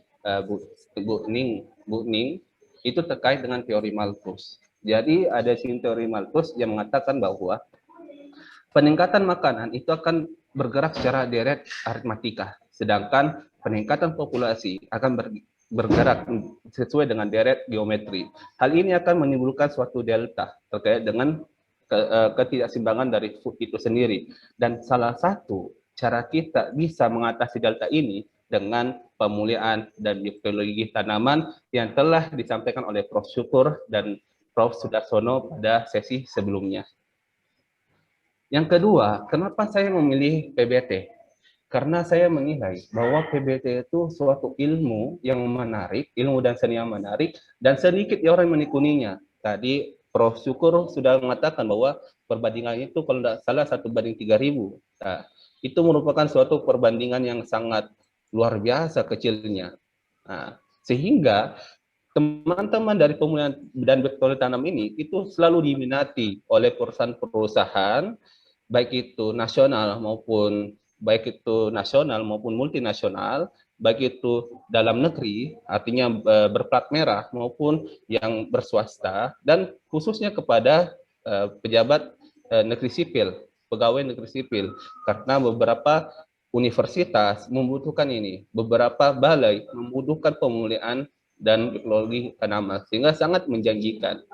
Bu Ning, itu terkait dengan teori Malthus. Jadi ada teori Malthus yang mengatakan bahwa peningkatan makanan itu akan bergerak secara deret aritmatika, sedangkan peningkatan populasi akan bergerak sesuai dengan deret geometri. Hal ini akan menimbulkan suatu delta terkait dengan ketidakseimbangan dari food itu sendiri. Dan salah satu cara kita bisa mengatasi delta ini dengan pemuliaan dan biologi tanaman yang telah disampaikan oleh Prof. Syukur dan Prof. Sudarsono pada sesi sebelumnya. Yang kedua, kenapa saya memilih PBT? Karena saya menilai bahwa PBT itu suatu ilmu yang menarik, ilmu dan seni yang menarik, dan sedikit orang yang menekuninya. Tadi Prof. Syukur sudah mengatakan bahwa perbandingannya itu kalau tidak salah 1:3000. Nah, itu merupakan suatu perbandingan yang sangat luar biasa kecilnya. Nah, sehingga teman-teman dari pemulihan dan biokimia tanam ini itu selalu diminati oleh perusahaan-perusahaan, baik itu nasional maupun multinasional, baik itu dalam negeri, artinya berplat merah maupun yang berswasta, dan khususnya kepada pejabat negeri sipil, pegawai negeri sipil, karena beberapa universitas membutuhkan ini, beberapa balai membutuhkan pemulihan dan teknologi tanaman, sehingga sangat menjanjikan.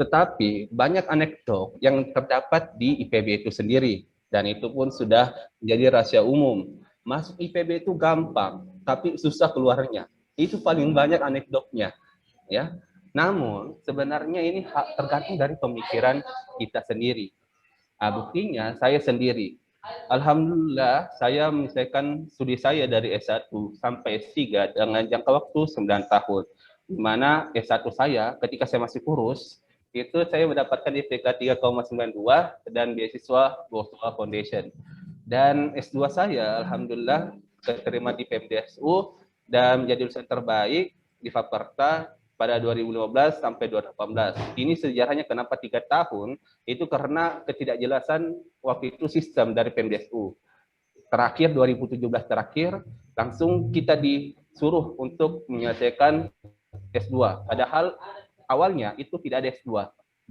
Tetapi banyak anekdot yang terdapat di IPB itu sendiri, dan itu pun sudah menjadi rahasia umum. Masuk IPB itu gampang, tapi susah keluarnya. Itu paling banyak anekdotnya, ya. Namun sebenarnya ini tergantung dari pemikiran kita sendiri. Nah, buktinya saya sendiri. Alhamdulillah saya menyelesaikan studi saya dari S1 sampai S3 dengan jangka waktu 9 tahun. Di mana S1 saya ketika saya masih kurus, itu saya mendapatkan IPK 3,92 dan beasiswa Boswa Foundation. Dan S2 saya alhamdulillah keterima di PMDSU dan menjadi lulusan terbaik di Faperta pada 2015 sampai 2018. Ini sejarahnya kenapa 3 tahun, itu karena ketidakjelasan waktu itu sistem dari PMDSU. Terakhir 2017 terakhir, langsung kita disuruh untuk menyelesaikan S2. Padahal awalnya itu tidak ada S2.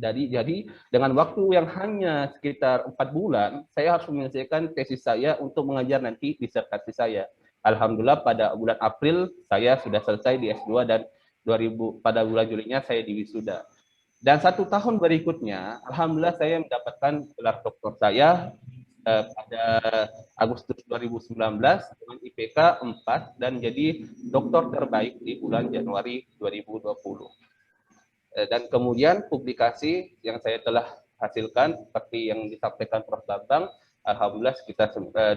Jadi dengan waktu yang hanya sekitar 4 bulan, saya harus menyelesaikan tesis saya untuk mengajar nanti disertasi saya. Alhamdulillah pada bulan April saya sudah selesai di S2 dan pada bulan Julinya saya diwisuda. Dan 1 tahun berikutnya, alhamdulillah saya mendapatkan gelar doktor saya pada Agustus 2019 dengan IPK 4 dan jadi doktor terbaik di bulan Januari 2020. Dan kemudian publikasi yang saya telah hasilkan seperti yang disampaikan Prof. Bambang, alhamdulillah sekitar 25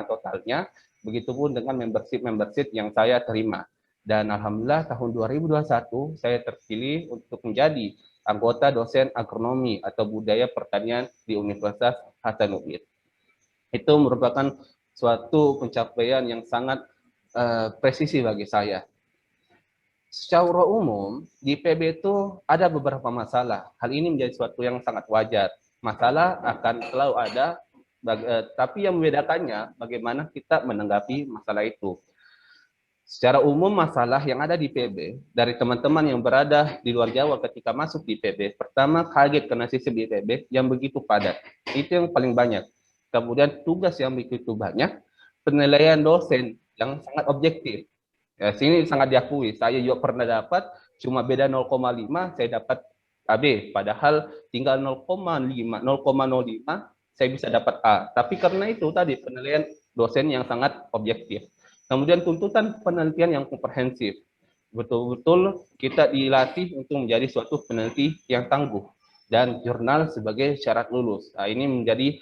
totalnya, Begitupun dengan membership yang saya terima. Dan alhamdulillah tahun 2021 saya terpilih untuk menjadi anggota dosen agronomi atau budaya pertanian di Universitas Hasanuddin. Itu merupakan suatu pencapaian yang sangat presisi bagi saya. Secara umum, di IPB itu ada beberapa masalah. Hal ini menjadi suatu yang sangat wajar. Masalah akan selalu ada, tapi yang membedakannya bagaimana kita menanggapi masalah itu. Secara umum, masalah yang ada di IPB, dari teman-teman yang berada di luar Jawa ketika masuk di IPB, pertama kaget karena sistem di IPB yang begitu padat. Itu yang paling banyak. Kemudian tugas yang begitu banyak, penilaian dosen yang sangat objektif. Ya, sini sangat diakui. Saya juga pernah dapat, cuma beda 0,5, saya dapat AB. Padahal tinggal 0,05 saya bisa dapat A. Tapi karena itu tadi penilaian dosen yang sangat objektif. Kemudian tuntutan penelitian yang komprehensif. Betul-betul kita dilatih untuk menjadi suatu peneliti yang tangguh. Dan jurnal sebagai syarat lulus. Nah, ini menjadi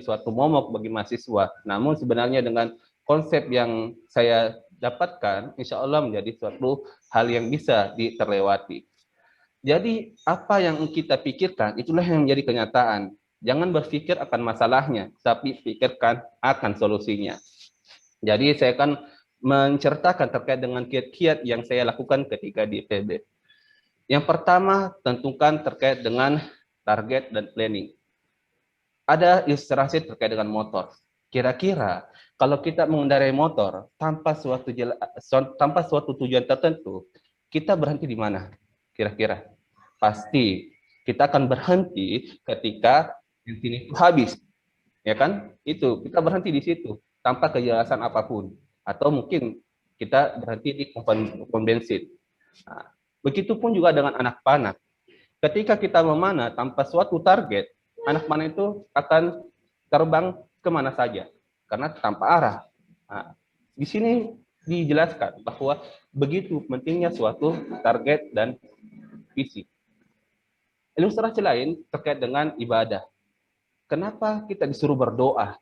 suatu momok bagi mahasiswa. Namun sebenarnya dengan konsep yang saya dapatkan, insya Allah menjadi suatu hal yang bisa terlewati. Jadi apa yang kita pikirkan, itulah yang menjadi kenyataan. Jangan berpikir akan masalahnya, tapi pikirkan akan solusinya. Jadi saya akan menceritakan terkait dengan kiat-kiat yang saya lakukan ketika di IPB. Yang pertama, tentukan terkait dengan target dan planning. Ada ilustrasi terkait dengan motor. Kira-kira kalau kita mengendarai motor tanpa suatu tujuan tertentu, kita berhenti di mana? Kira-kira pasti kita akan berhenti ketika bensin itu habis, ya kan? Itu kita berhenti di situ tanpa kejelasan apapun, atau mungkin kita berhenti di pom bensin. Nah, begitupun juga dengan anak panah. Ketika kita memanah tanpa suatu target, anak panah itu akan terbang kemana saja, karena tanpa arah. Nah, di sini dijelaskan bahwa begitu pentingnya suatu target dan visi. Ilustrasi lain terkait dengan ibadah. Kenapa kita disuruh berdoa?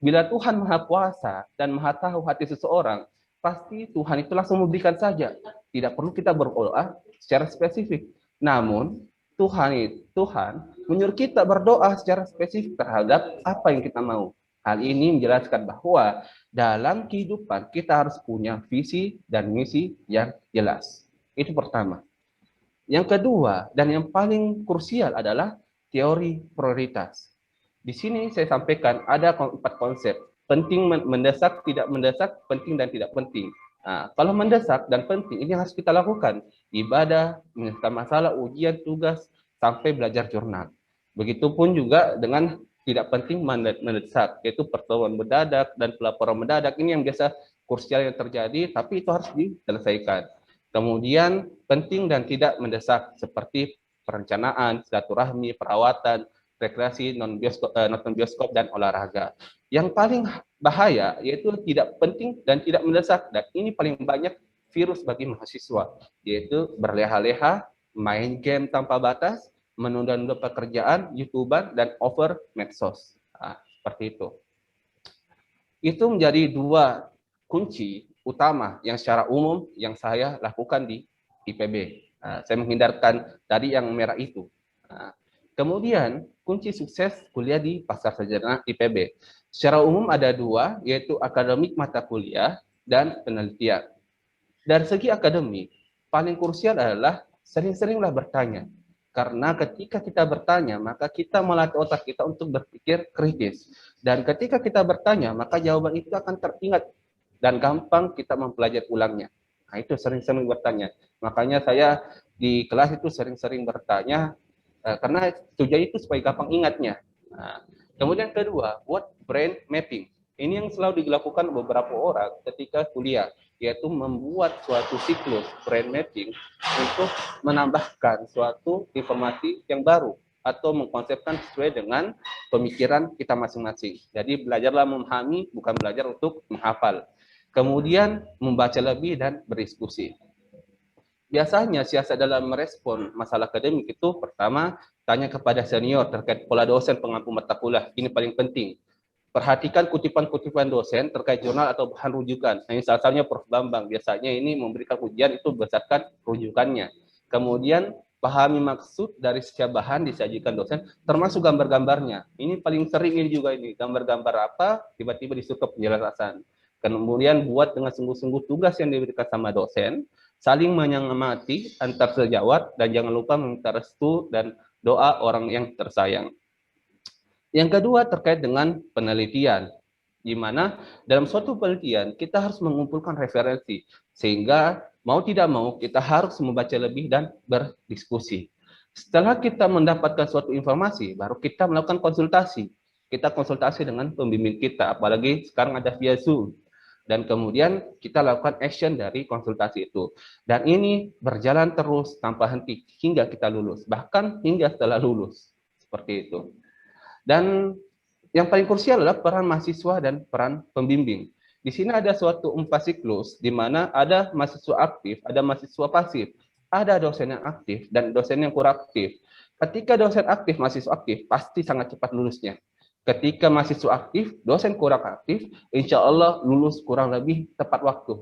Bila Tuhan Maha Kuasa dan Maha Tahu hati seseorang, pasti Tuhan itu langsung memberikan saja. Tidak perlu kita berdoa secara spesifik. Namun, Tuhan menyuruh kita berdoa secara spesifik terhadap apa yang kita mau. Hal ini menjelaskan bahwa dalam kehidupan kita harus punya visi dan misi yang jelas. Itu pertama. Yang kedua, dan yang paling krusial adalah teori prioritas. Di sini saya sampaikan ada 4 konsep. Penting, mendesak, tidak mendesak, penting, dan tidak penting. Nah, kalau mendesak dan penting, ini harus kita lakukan. Ibadah, menyelesaikan masalah, ujian, tugas, sampai belajar jurnal. Begitupun juga dengan tidak penting mendesak, yaitu pertemuan mendadak dan pelaporan mendadak. Ini yang biasa krusial yang terjadi, tapi itu harus diselesaikan. Kemudian penting dan tidak mendesak, seperti perencanaan, silaturahmi, perawatan, rekreasi, nonton bioskop, dan olahraga. Yang paling bahaya yaitu tidak penting dan tidak mendesak, dan ini paling banyak virus bagi mahasiswa, yaitu berleha-leha, main game tanpa batas, menunda-nunda pekerjaan, YouTuber, dan over medsos. Nah, seperti itu. Itu menjadi 2 kunci utama yang secara umum yang saya lakukan di IPB. Nah, saya menghindarkan tadi yang merah itu. Nah, kemudian kunci sukses kuliah di Pascasarjana IPB. Secara umum ada 2, yaitu akademik mata kuliah dan penelitian. Dari segi akademik, paling krusial adalah sering-seringlah bertanya. Karena ketika kita bertanya, maka kita melatih otak kita untuk berpikir kritis. Dan ketika kita bertanya, maka jawaban itu akan teringat dan gampang kita mempelajari ulangnya. Nah, itu sering-sering bertanya. Makanya saya di kelas itu sering-sering bertanya, karena tujuan itu supaya gampang ingatnya. Nah, kemudian kedua, buat brain mapping. Ini yang selalu dilakukan beberapa orang ketika kuliah, yaitu membuat suatu siklus brain mapping untuk menambahkan suatu informasi yang baru atau mengkonsepkan sesuai dengan pemikiran kita masing-masing. Jadi belajarlah memahami, bukan belajar untuk menghafal. Kemudian membaca lebih dan berdiskusi. Biasanya siasat dalam merespon masalah akademik itu, pertama, tanya kepada senior terkait pola dosen pengampu mata kuliah. Ini paling penting. Perhatikan kutipan-kutipan dosen terkait jurnal atau bahan rujukan. Nah, salah satunya Prof. Bambang. Biasanya ini memberikan ujian itu berdasarkan rujukannya. Kemudian pahami maksud dari setiap bahan disajikan dosen, termasuk gambar-gambarnya. Ini paling sering ini juga ini, gambar-gambar apa, tiba-tiba disuruh penjelasan. Kemudian buat dengan sungguh-sungguh tugas yang diberikan sama dosen, saling menyemangati antar sejawat, dan jangan lupa meminta restu dan doa orang yang tersayang. Yang kedua terkait dengan penelitian, di mana dalam suatu penelitian kita harus mengumpulkan referensi, sehingga mau tidak mau kita harus membaca lebih dan berdiskusi. Setelah kita mendapatkan suatu informasi, baru kita melakukan konsultasi. Kita konsultasi dengan pembimbing kita, apalagi sekarang ada via Zoom. Dan kemudian kita lakukan action dari konsultasi itu. Dan ini berjalan terus tanpa henti hingga kita lulus, bahkan hingga setelah lulus. Seperti itu. Dan yang paling krusial adalah peran mahasiswa dan peran pembimbing. Di sini ada suatu siklus di mana ada mahasiswa aktif, ada mahasiswa pasif, ada dosen yang aktif dan dosen yang kurang aktif. Ketika dosen aktif, mahasiswa aktif, pasti sangat cepat lulusnya. Ketika mahasiswa aktif, dosen kurang aktif, insya Allah lulus kurang lebih tepat waktu.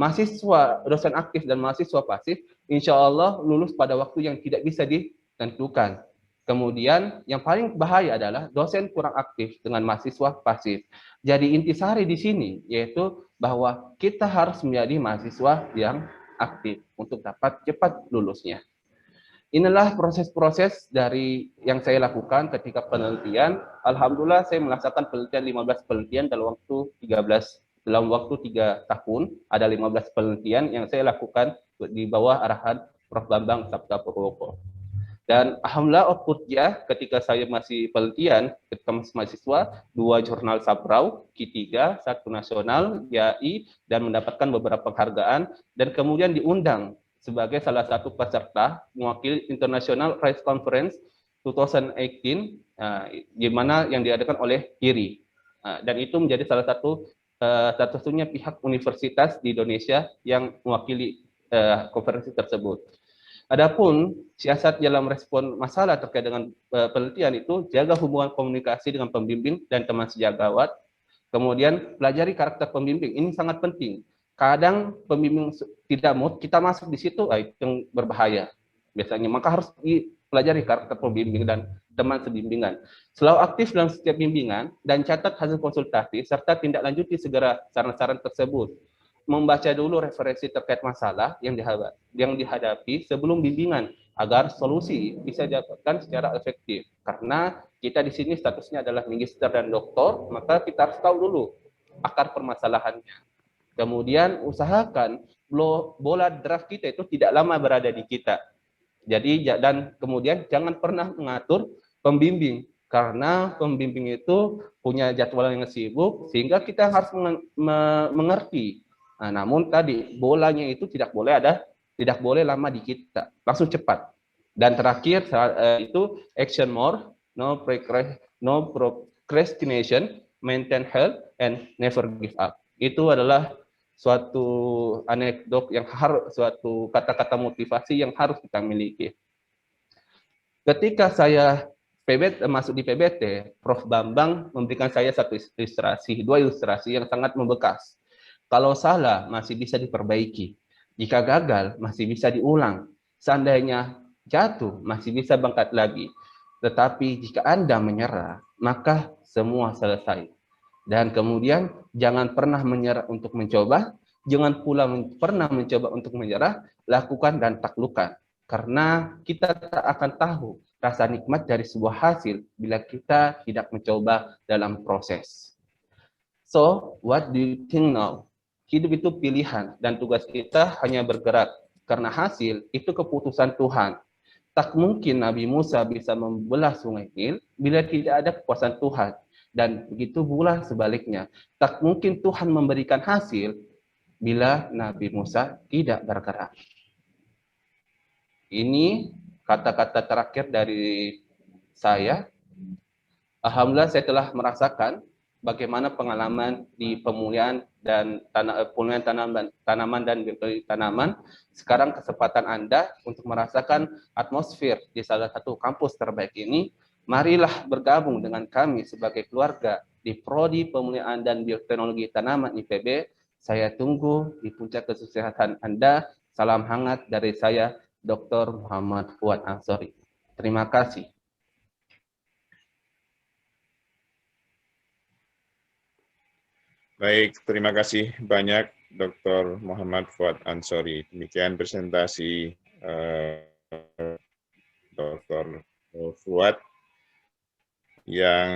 Mahasiswa, dosen aktif dan mahasiswa pasif, insya Allah lulus pada waktu yang tidak bisa ditentukan. Kemudian yang paling bahaya adalah dosen kurang aktif dengan mahasiswa pasif. Jadi intisari di sini yaitu bahwa kita harus menjadi mahasiswa yang aktif untuk dapat cepat lulusnya. Inilah proses-proses dari yang saya lakukan ketika penelitian. Alhamdulillah saya melaksanakan penelitian 15 penelitian dalam waktu 3 tahun. Ada 15 penelitian yang saya lakukan di bawah arahan Prof. Bambang Sabta Purwoko. Dan alhamdulillah outputnya ketika saya masih penelitian, ketika masih mahasiswa, 2 jurnal Saprau, Q3, 1 nasional, YAI, dan mendapatkan beberapa penghargaan, dan kemudian diundang sebagai salah satu peserta mewakili International Rights Conference 2018, di mana yang diadakan oleh IRI. Dan itu menjadi salah satu-satunya pihak universitas di Indonesia yang mewakili konferensi tersebut. Adapun siasat dalam respon masalah terkait dengan penelitian itu jaga hubungan komunikasi dengan pembimbing dan teman sejawat. Kemudian pelajari karakter pembimbing, ini sangat penting. Kadang pembimbing tidak mood, kita masuk di situ, itu yang berbahaya biasanya. Maka harus dipelajari karakter pembimbing dan teman sebimbingan. Selalu aktif dalam setiap bimbingan dan catat hasil konsultasi serta tindak lanjuti segera saran-saran tersebut. Membaca dulu referensi terkait masalah yang dihadapi sebelum bimbingan agar solusi bisa didapatkan secara efektif. Karena kita di sini statusnya adalah magister dan doktor, maka kita harus tahu dulu akar permasalahannya. Kemudian usahakan bola draft kita itu tidak lama berada di kita. Jadi dan kemudian jangan pernah mengatur pembimbing karena pembimbing itu punya jadwal yang sibuk sehingga kita harus mengerti. Nah, namun tadi bolanya itu tidak boleh lama di kita, langsung cepat. Dan terakhir itu action more, no procrastination, maintain health, and never give up. Itu adalah suatu anekdot yang suatu kata-kata motivasi yang harus kita miliki. Ketika saya masuk di PBT, Prof. Bambang memberikan saya dua ilustrasi yang sangat membekas. Kalau salah, masih bisa diperbaiki. Jika gagal, masih bisa diulang. Seandainya jatuh, masih bisa bangkit lagi. Tetapi jika Anda menyerah, maka semua selesai. Dan kemudian, jangan pernah menyerah untuk mencoba. Jangan pula pernah mencoba untuk menyerah. Lakukan dan taklukkan. Karena kita tak akan tahu rasa nikmat dari sebuah hasil bila kita tidak mencoba dalam proses. So, what do you think now? Hidup itu pilihan dan tugas kita hanya bergerak karena hasil itu keputusan Tuhan. Tak mungkin Nabi Musa bisa membelah sungai Nil bila tidak ada kekuasaan Tuhan. Dan begitu pula sebaliknya. Tak mungkin Tuhan memberikan hasil bila Nabi Musa tidak bergerak. Ini kata-kata terakhir dari saya. Alhamdulillah saya telah merasakan bagaimana pengalaman di pemulihan dan tanaman dan biologi tanaman. Sekarang kesempatan Anda untuk merasakan atmosfer di salah satu kampus terbaik ini. Marilah bergabung dengan kami sebagai keluarga di Prodi Pemeliharaan dan Bioteknologi Tanaman IPB. Saya tunggu di puncak kesuksesan Anda. Salam hangat dari saya, Dr. Muhammad Fuad Ansori. Terima kasih. Baik, terima kasih banyak Dr. Muhammad Fuad Ansori. Demikian presentasi Dr. Fuad yang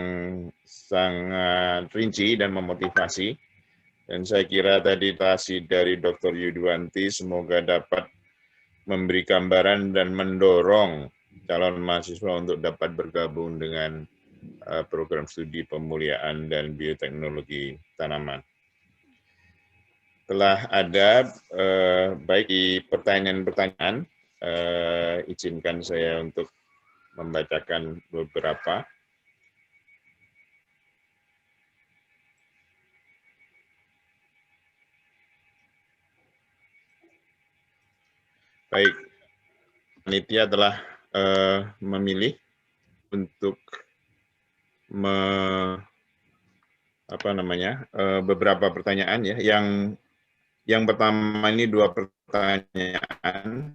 sangat rinci dan memotivasi. Dan saya kira tadi dari Dr. Yudiwanti semoga dapat memberi gambaran dan mendorong calon mahasiswa untuk dapat bergabung dengan program studi pemuliaan dan bioteknologi tanaman. Telah ada baik di pertanyaan-pertanyaan, izinkan saya untuk membacakan beberapa. Baik, panitia telah memilih untuk beberapa pertanyaan ya. Yang pertama ini 2 pertanyaan.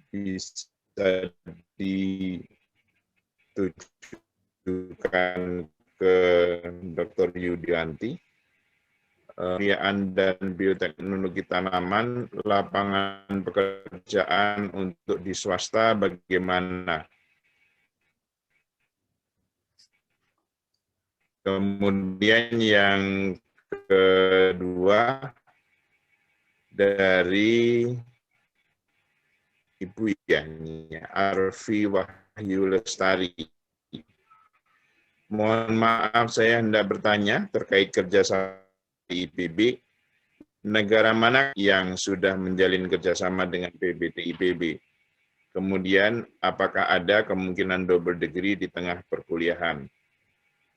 Bisa ditujukan ke Dr. Yudiwanti. Pemeliharaan dan bioteknologi tanaman, lapangan pekerjaan untuk di swasta bagaimana? Kemudian yang kedua dari Ibu Arfi Wahyu Lestari. Mohon maaf saya hendak bertanya terkait kerjasama IPB, negara mana yang sudah menjalin kerjasama dengan PBT IPB? Kemudian, apakah ada kemungkinan double degree di tengah perkuliahan?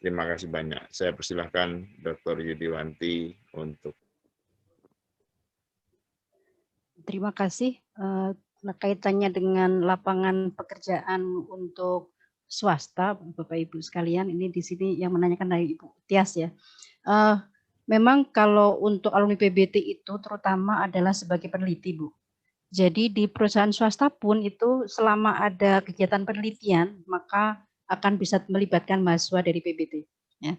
Terima kasih banyak. Saya persilahkan Dr. Yudiwanti untuk. Terima kasih. Kaitannya dengan lapangan pekerjaan untuk swasta, Bapak Ibu sekalian, ini di sini yang menanyakan dari Ibu Tias ya. Memang kalau untuk alumni PBT itu terutama adalah sebagai peneliti, Bu. Jadi di perusahaan swasta pun itu selama ada kegiatan penelitian, maka akan bisa melibatkan mahasiswa dari PBT. Ya.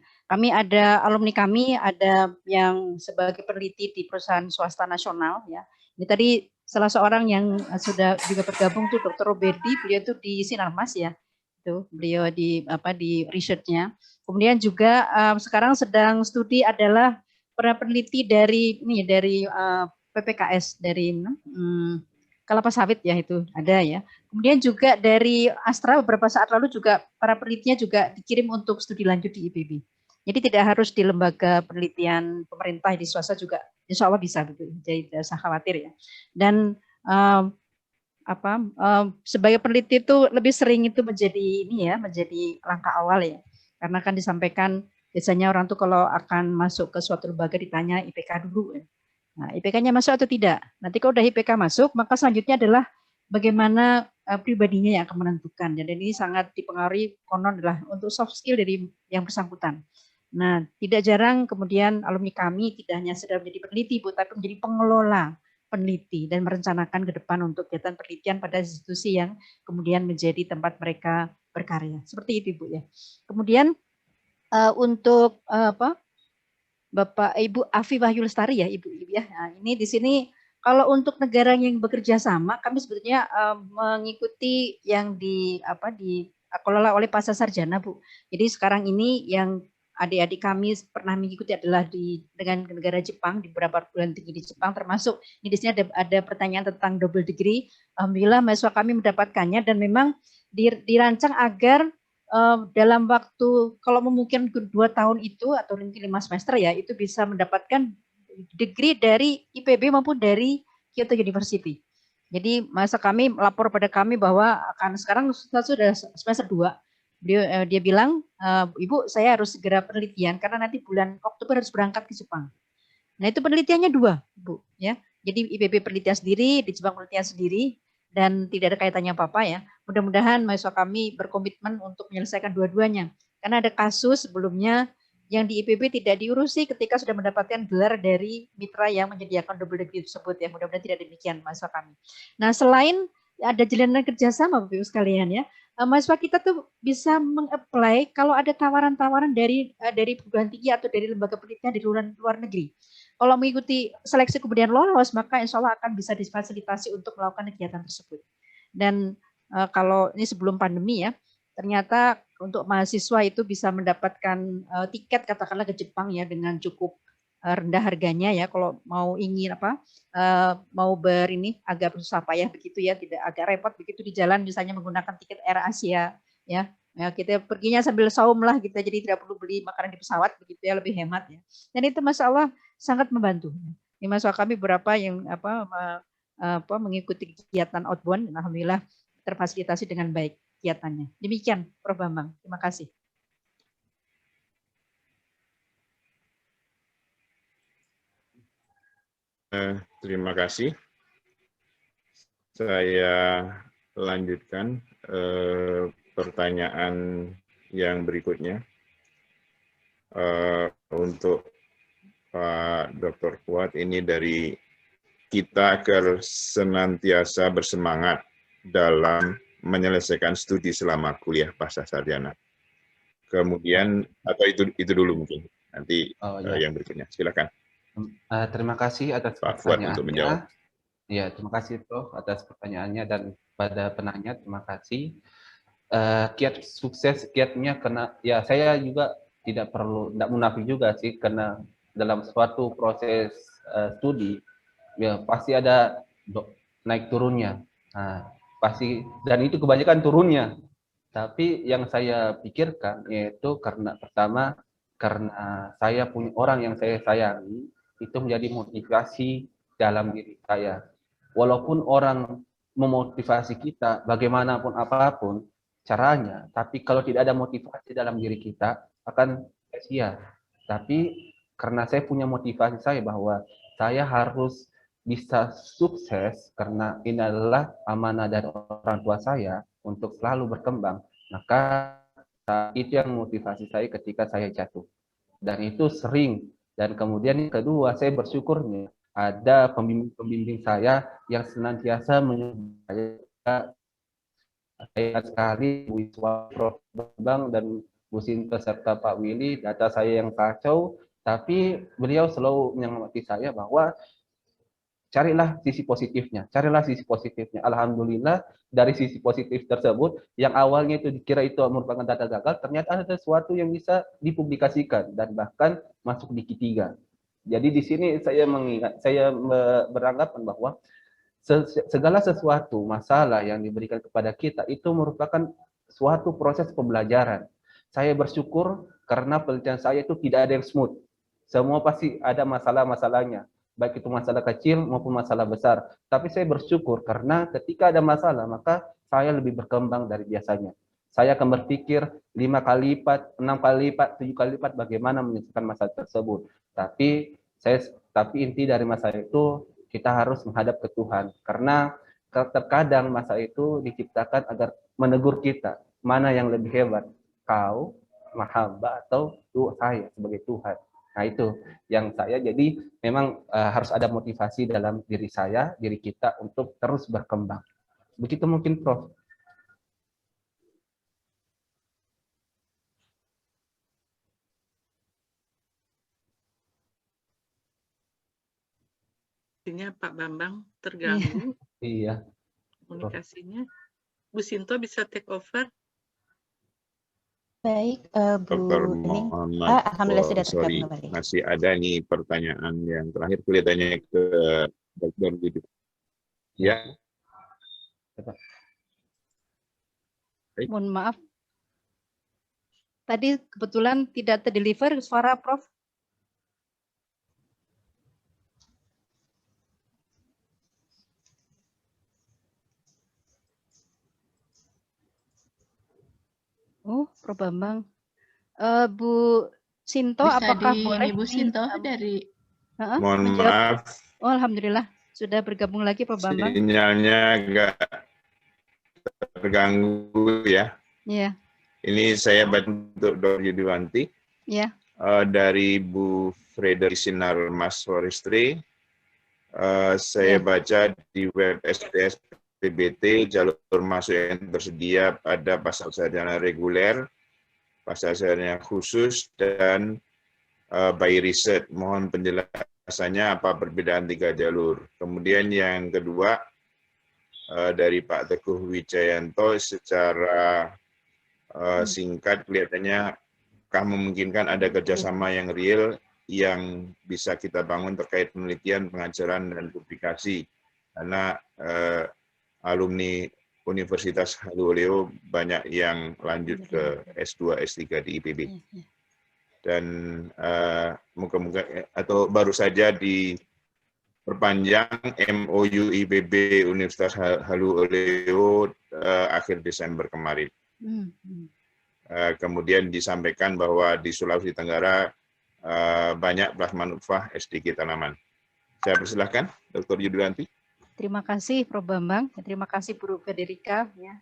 Alumni kami ada yang sebagai peneliti di perusahaan swasta nasional. Ya. Ini tadi salah seorang yang sudah juga bergabung tuh Dr. Roberti, beliau itu di Sinarmas ya. Itu beliau di research-nya. Kemudian juga sekarang sedang studi adalah para peneliti dari PPKS dari kelapa sawit ya, itu ada ya. Kemudian juga dari Astra beberapa saat lalu juga para penelitinya juga dikirim untuk studi lanjut di IPB. Jadi tidak harus di lembaga penelitian pemerintah, di swasta juga insya Allah bisa gitu. Jadi tidak usah khawatir ya. Dan sebagai peneliti itu lebih sering itu menjadi langkah awal ya. Karena kan disampaikan biasanya orang tuh kalau akan masuk ke suatu lembaga ditanya IPK dulu. Nah, IPK-nya masuk atau tidak? Nanti kalau udah IPK masuk, maka selanjutnya adalah bagaimana pribadinya yang akan menentukan. Dan ini sangat dipengaruhi konon adalah untuk soft skill dari yang bersangkutan. Nah, tidak jarang kemudian alumni kami tidak hanya sedang menjadi peneliti, Bu, tapi menjadi pengelola peneliti dan merencanakan ke depan untuk kegiatan penelitian pada institusi yang kemudian menjadi tempat mereka berkarya. Seperti itu, Bu ya. Kemudian untuk Bapak Ibu Afi Wahyu Lestari ya, Ibu ya. Nah, ini di sini kalau untuk negara yang bekerja sama, kami sebetulnya mengikuti yang dikelola oleh Pasca Sarjana, Bu. Jadi sekarang ini yang adik-adik kami pernah mengikuti adalah dengan negara Jepang, di beberapa perguruan tinggi di Jepang, termasuk ini di sini ada pertanyaan tentang double degree. Alhamdulillah mahasiswa kami mendapatkannya dan memang dirancang agar dalam waktu kalau memungkinkan 2 tahun itu atau mungkin 5 semester ya, itu bisa mendapatkan degree dari IPB maupun dari Kyoto University. Jadi masa kami lapor pada kami bahwa akan sekarang sudah semester 2. Dia bilang, Ibu saya harus segera penelitian karena nanti bulan Oktober harus berangkat ke Jepang. Nah itu penelitiannya 2, Bu. Ya. Jadi IPB penelitian sendiri, di Jepang penelitian sendiri, dan tidak ada kaitannya apa-apa ya. Mudah-mudahan mahasiswa kami berkomitmen untuk menyelesaikan dua-duanya. Karena ada kasus sebelumnya yang di IPB tidak diurusi ketika sudah mendapatkan gelar dari mitra yang menyediakan double degree tersebut ya. Mudah-mudahan tidak demikian mahasiswa kami. Nah, selain ada jalinan kerjasama Bapak Ibu sekalian ya, mahasiswa kita tuh bisa meng-apply kalau ada tawaran-tawaran dari perguruan tinggi atau dari lembaga penelitian di luar negeri. Kalau mengikuti seleksi kemudian lolos, maka insya Allah akan bisa difasilitasi untuk melakukan kegiatan tersebut. Dan kalau ini sebelum pandemi ya, ternyata untuk mahasiswa itu bisa mendapatkan tiket katakanlah ke Jepang ya dengan cukup rendah harganya ya. Kalau mau ingin mau agak susah payah begitu ya, tidak agak repot begitu di jalan misalnya menggunakan tiket Air Asia ya. Ya, kita perginya sambil saum lah kita, jadi tidak perlu beli makanan di pesawat begitu ya, lebih hemat ya. Dan itu Masya Allah sangat membantu. Ini mahasiswa kami beberapa yang mengikuti kegiatan outbound, alhamdulillah terfasilitasi dengan baik kegiatannya. Demikian Prof. Bambang, terima kasih. Terima kasih. Saya lanjutkan pertanyaan yang berikutnya. Untuk Pak Dr. Fuad, ini dari kita agar senantiasa bersemangat dalam menyelesaikan studi selama kuliah pasca sarjana. Kemudian, atau itu dulu mungkin, nanti yang berikutnya. Silakan. Terima kasih atas Pak Fuad pertanyaannya. untuk menjawab. Ya, terima kasih Prof atas pertanyaannya, dan pada penanya terima kasih. Kiat sukses, kiatnya karena ya saya juga tidak munafik juga sih, karena dalam suatu proses studi ya pasti ada naik turunnya. Nah, pasti, dan itu kebanyakan turunnya. Tapi yang saya pikirkan yaitu karena pertama, karena saya punya orang yang saya sayangi, itu menjadi motivasi dalam diri saya. Walaupun orang memotivasi kita bagaimanapun apapun caranya, tapi kalau tidak ada motivasi dalam diri kita akan sia-sia. Tapi karena saya punya motivasi saya bahwa saya harus bisa sukses karena ini adalah amanah dari orang tua saya untuk selalu berkembang, maka itu yang motivasi saya ketika saya jatuh. Dan itu sering. Dan kemudian yang kedua, saya bersyukurnya ada pembimbing saya yang senantiasa menyukai saya sekali, Bu Iswa, Prof. Bambang, dan Bu Sinta serta Pak Willy. Data saya yang kacau, tapi beliau selalu menyemangati saya bahwa carilah sisi positifnya, carilah sisi positifnya. Alhamdulillah dari sisi positif tersebut, yang awalnya itu dikira itu merupakan data gagal, ternyata ada sesuatu yang bisa dipublikasikan dan bahkan masuk di Q3. Jadi di sini saya beranggapan bahwa segala sesuatu masalah yang diberikan kepada kita itu merupakan suatu proses pembelajaran. Saya bersyukur karena penelitian saya itu tidak ada yang smooth. Semua pasti ada masalah-masalahnya, baik itu masalah kecil maupun masalah besar. Tapi saya bersyukur karena ketika ada masalah, maka saya lebih berkembang dari biasanya. Saya akan berpikir 5 kali lipat, 6 kali lipat, 7 kali lipat bagaimana menyelesaikan masalah tersebut. Tapi inti dari masalah itu kita harus menghadap ke Tuhan. Karena terkadang masalah itu diciptakan agar menegur kita. Mana yang lebih hebat? Kau, hamba, atau saya sebagai Tuhan? Nah itu yang saya, jadi memang harus ada motivasi dalam diri saya, diri kita untuk terus berkembang. Begitu mungkin Prof. Pak Bambang terganggu. Iya. Komunikasinya. Bu Sinto bisa take over. Baik, Bu Dr. Ning. Muhammad, Alhamdulillah sudah tergabung kembali. Masih ada nih pertanyaan yang terakhir kelihatannya ke Dr. Didi. Ya. Baik. Mohon maaf. Tadi kebetulan tidak terdeliver suara Prof. Oh, Prof. Bambang. Bu Sinto, bisa apakah di boleh Bu Sinto dari Mohon maaf. Oh, alhamdulillah. Sudah bergabung lagi Pak Bambang? Sinyalnya agak terganggu ya. Iya. Ini saya bantu Dr. Yudiwanti. Iya. Dari Bu Frederick Sinar Mas Forestry. Saya baca di web SDS PBT jalur masuk yang tersedia pada pasal sarjana reguler, pasal sarjana khusus, dan by riset. Mohon penjelasannya apa perbedaan 3 jalur. Kemudian yang kedua dari Pak Teguh Wijayanto secara singkat kelihatannya memungkinkan ada kerjasama yang real yang bisa kita bangun terkait penelitian, pengajaran, dan publikasi. Karena alumni Universitas Halu Oleo banyak yang lanjut ke S2, S3 di IPB. Dan moga-moga atau baru saja diperpanjang MOU IPB Universitas Halu Oleo akhir Desember kemarin. Kemudian disampaikan bahwa di Sulawesi Tenggara banyak plasma nutfah SDG tanaman. Saya persilahkan, Dr. Yudiwanti. Terima kasih, Prof. Bambang. Terima kasih, Bu Federica. Ya.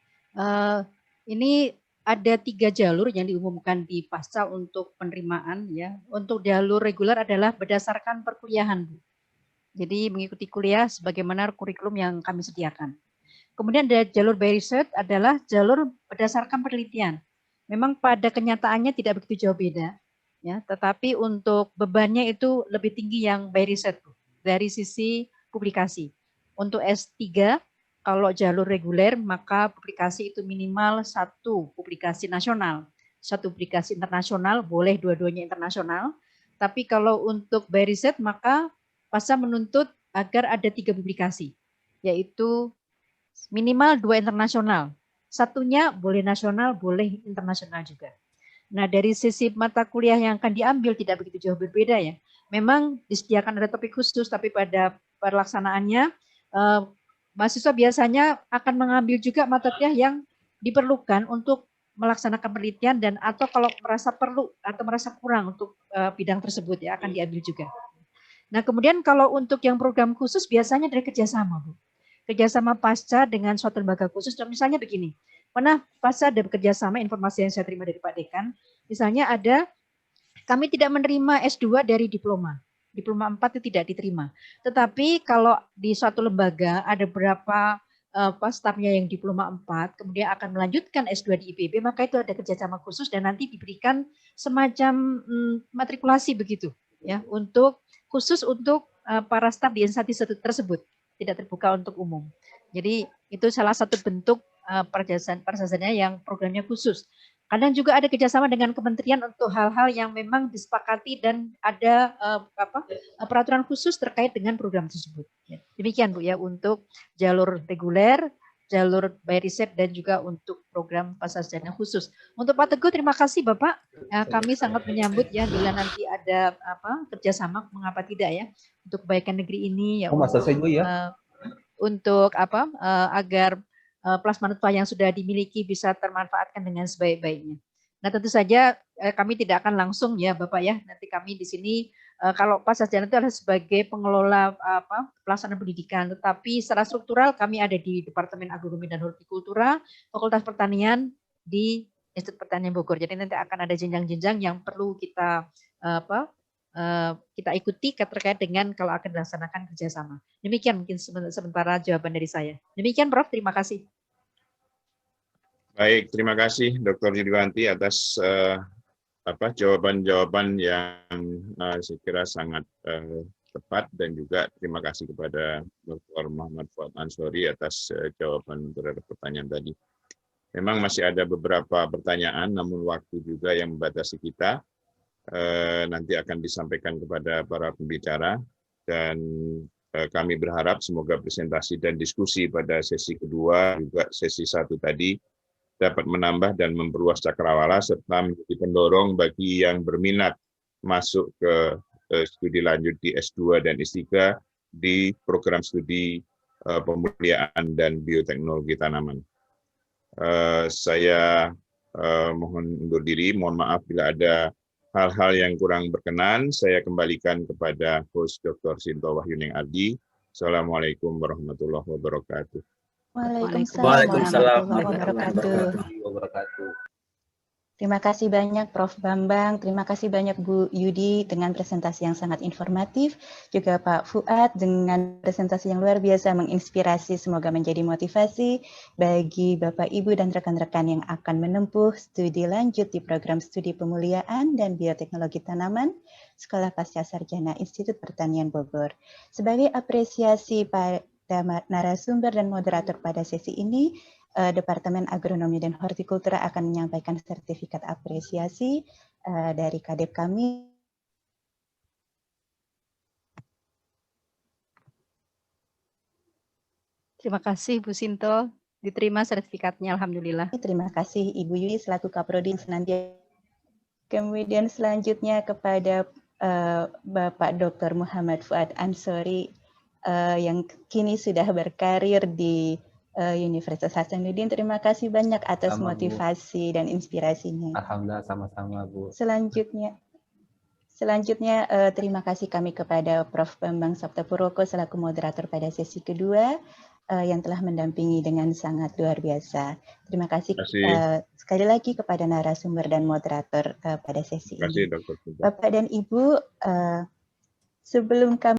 Ini ada 3 jalur yang diumumkan di pasca untuk penerimaan. Ya. Untuk jalur reguler adalah berdasarkan perkuliahan, Bu. Jadi mengikuti kuliah sebagaimana kurikulum yang kami sediakan. Kemudian ada jalur by research adalah jalur berdasarkan penelitian. Memang pada kenyataannya tidak begitu jauh beda, ya. Tetapi untuk bebannya itu lebih tinggi yang by research dari sisi publikasi. Untuk S3, kalau jalur reguler maka publikasi itu minimal 1 publikasi nasional, 1 publikasi internasional, boleh dua-duanya internasional. Tapi kalau untuk by research maka pasca menuntut agar ada 3 publikasi, yaitu minimal 2 internasional. Satunya boleh nasional, boleh internasional juga. Nah, dari sisi mata kuliah yang akan diambil tidak begitu jauh berbeda ya. Memang disediakan ada topik khusus, tapi pada pelaksanaannya mahasiswa biasanya akan mengambil juga mata kuliah yang diperlukan untuk melaksanakan penelitian dan atau kalau merasa perlu atau merasa kurang untuk bidang tersebut ya akan diambil juga. Nah, kemudian kalau untuk yang program khusus biasanya dari kerjasama, Bu. Kerjasama pasca dengan suatu lembaga khusus, misalnya begini, pernah pasca ada bekerjasama informasi yang saya terima dari Pak Dekan, misalnya ada, kami tidak menerima S2 dari diploma 4 itu tidak diterima, tetapi kalau di suatu lembaga ada berapa stafnya yang diploma 4, kemudian akan melanjutkan S2 di IPB, maka itu ada kerjasama khusus dan nanti diberikan semacam matrikulasi begitu, ya, untuk khusus untuk para staf di instansi tersebut. Tidak terbuka untuk umum. Jadi itu salah satu bentuk perjalanannya yang programnya khusus. Kadang juga ada kerjasama dengan kementerian untuk hal-hal yang memang disepakati dan ada peraturan khusus terkait dengan program tersebut. Demikian Bu ya untuk jalur reguler, jalur by riset dan juga untuk program pasarjana khusus. Untuk Pak Teguh, terima kasih Bapak. Kami sangat menyambut ya bila nanti ada kerjasama, mengapa tidak ya, untuk kebaikan negeri ini ya. Untuk agar plasma nutfah yang sudah dimiliki bisa termanfaatkan dengan sebaik-baiknya. Nah, tentu saja kami tidak akan langsung ya Bapak ya. Nanti kami di sini kalau pasarjana itu adalah sebagai pengelola pelaksanaan pendidikan, tetapi secara struktural kami ada di Departemen Agronomi dan Hortikultura, Fakultas Pertanian di Institut Pertanian Bogor. Jadi nanti akan ada jenjang-jenjang yang perlu kita kita ikuti terkait dengan kalau akan dilaksanakan kerjasama. Demikian mungkin sementara jawaban dari saya. Demikian Prof, terima kasih. Baik, terima kasih Dr. Yudiwanti atas jawaban-jawaban yang saya kira sangat tepat dan juga terima kasih kepada Dr. Muhammad Fuad Ansori atas jawaban terhadap pertanyaan tadi. Memang masih ada beberapa pertanyaan, namun waktu juga yang membatasi kita. Nanti akan disampaikan kepada para pembicara dan kami berharap semoga presentasi dan diskusi pada sesi kedua juga sesi 1 tadi dapat menambah dan memperluas cakrawala serta menjadi pendorong bagi yang berminat masuk ke studi lanjut di S2 dan S3 di program studi pemuliaan dan bioteknologi tanaman. Saya mohon undur diri, mohon maaf bila ada hal-hal yang kurang berkenan. Saya kembalikan kepada host Dr. Sinto Wahyuning Ardi Assalamualaikum warahmatullahi wabarakatuh. Waalaikumsalam warahmatullahi wabarakatuh. Wabarakatuh. Terima kasih banyak Prof. Bambang, terima kasih banyak Bu Yudi dengan presentasi yang sangat informatif, juga Pak Fuad dengan presentasi yang luar biasa menginspirasi, semoga menjadi motivasi bagi Bapak, Ibu, dan rekan-rekan yang akan menempuh studi lanjut di program studi pemuliaan dan bioteknologi tanaman Sekolah Pasca Sarjana Institut Pertanian Bogor. Sebagai apresiasi pada narasumber dan moderator pada sesi ini, Departemen Agronomi dan Hortikultura akan menyampaikan sertifikat apresiasi dari Kadep kami. Terima kasih Bu Sinto, diterima sertifikatnya alhamdulillah. Terima kasih Ibu Yudi selaku Kaprodi selanjutnya. Kemudian selanjutnya kepada Bapak Dr. Muhammad Fuad Ansori yang kini sudah berkarir di Universitas Hasanuddin. Terima kasih banyak atas motivasi dan inspirasinya. Alhamdulillah, sama-sama Bu. Selanjutnya terima kasih kami kepada Prof. Bambang Saptapurwoko selaku moderator pada sesi kedua yang telah mendampingi dengan sangat luar biasa. Terima kasih sekali lagi kepada narasumber dan moderator pada sesi ini. Dr. Bapak dan Ibu, sebelum kami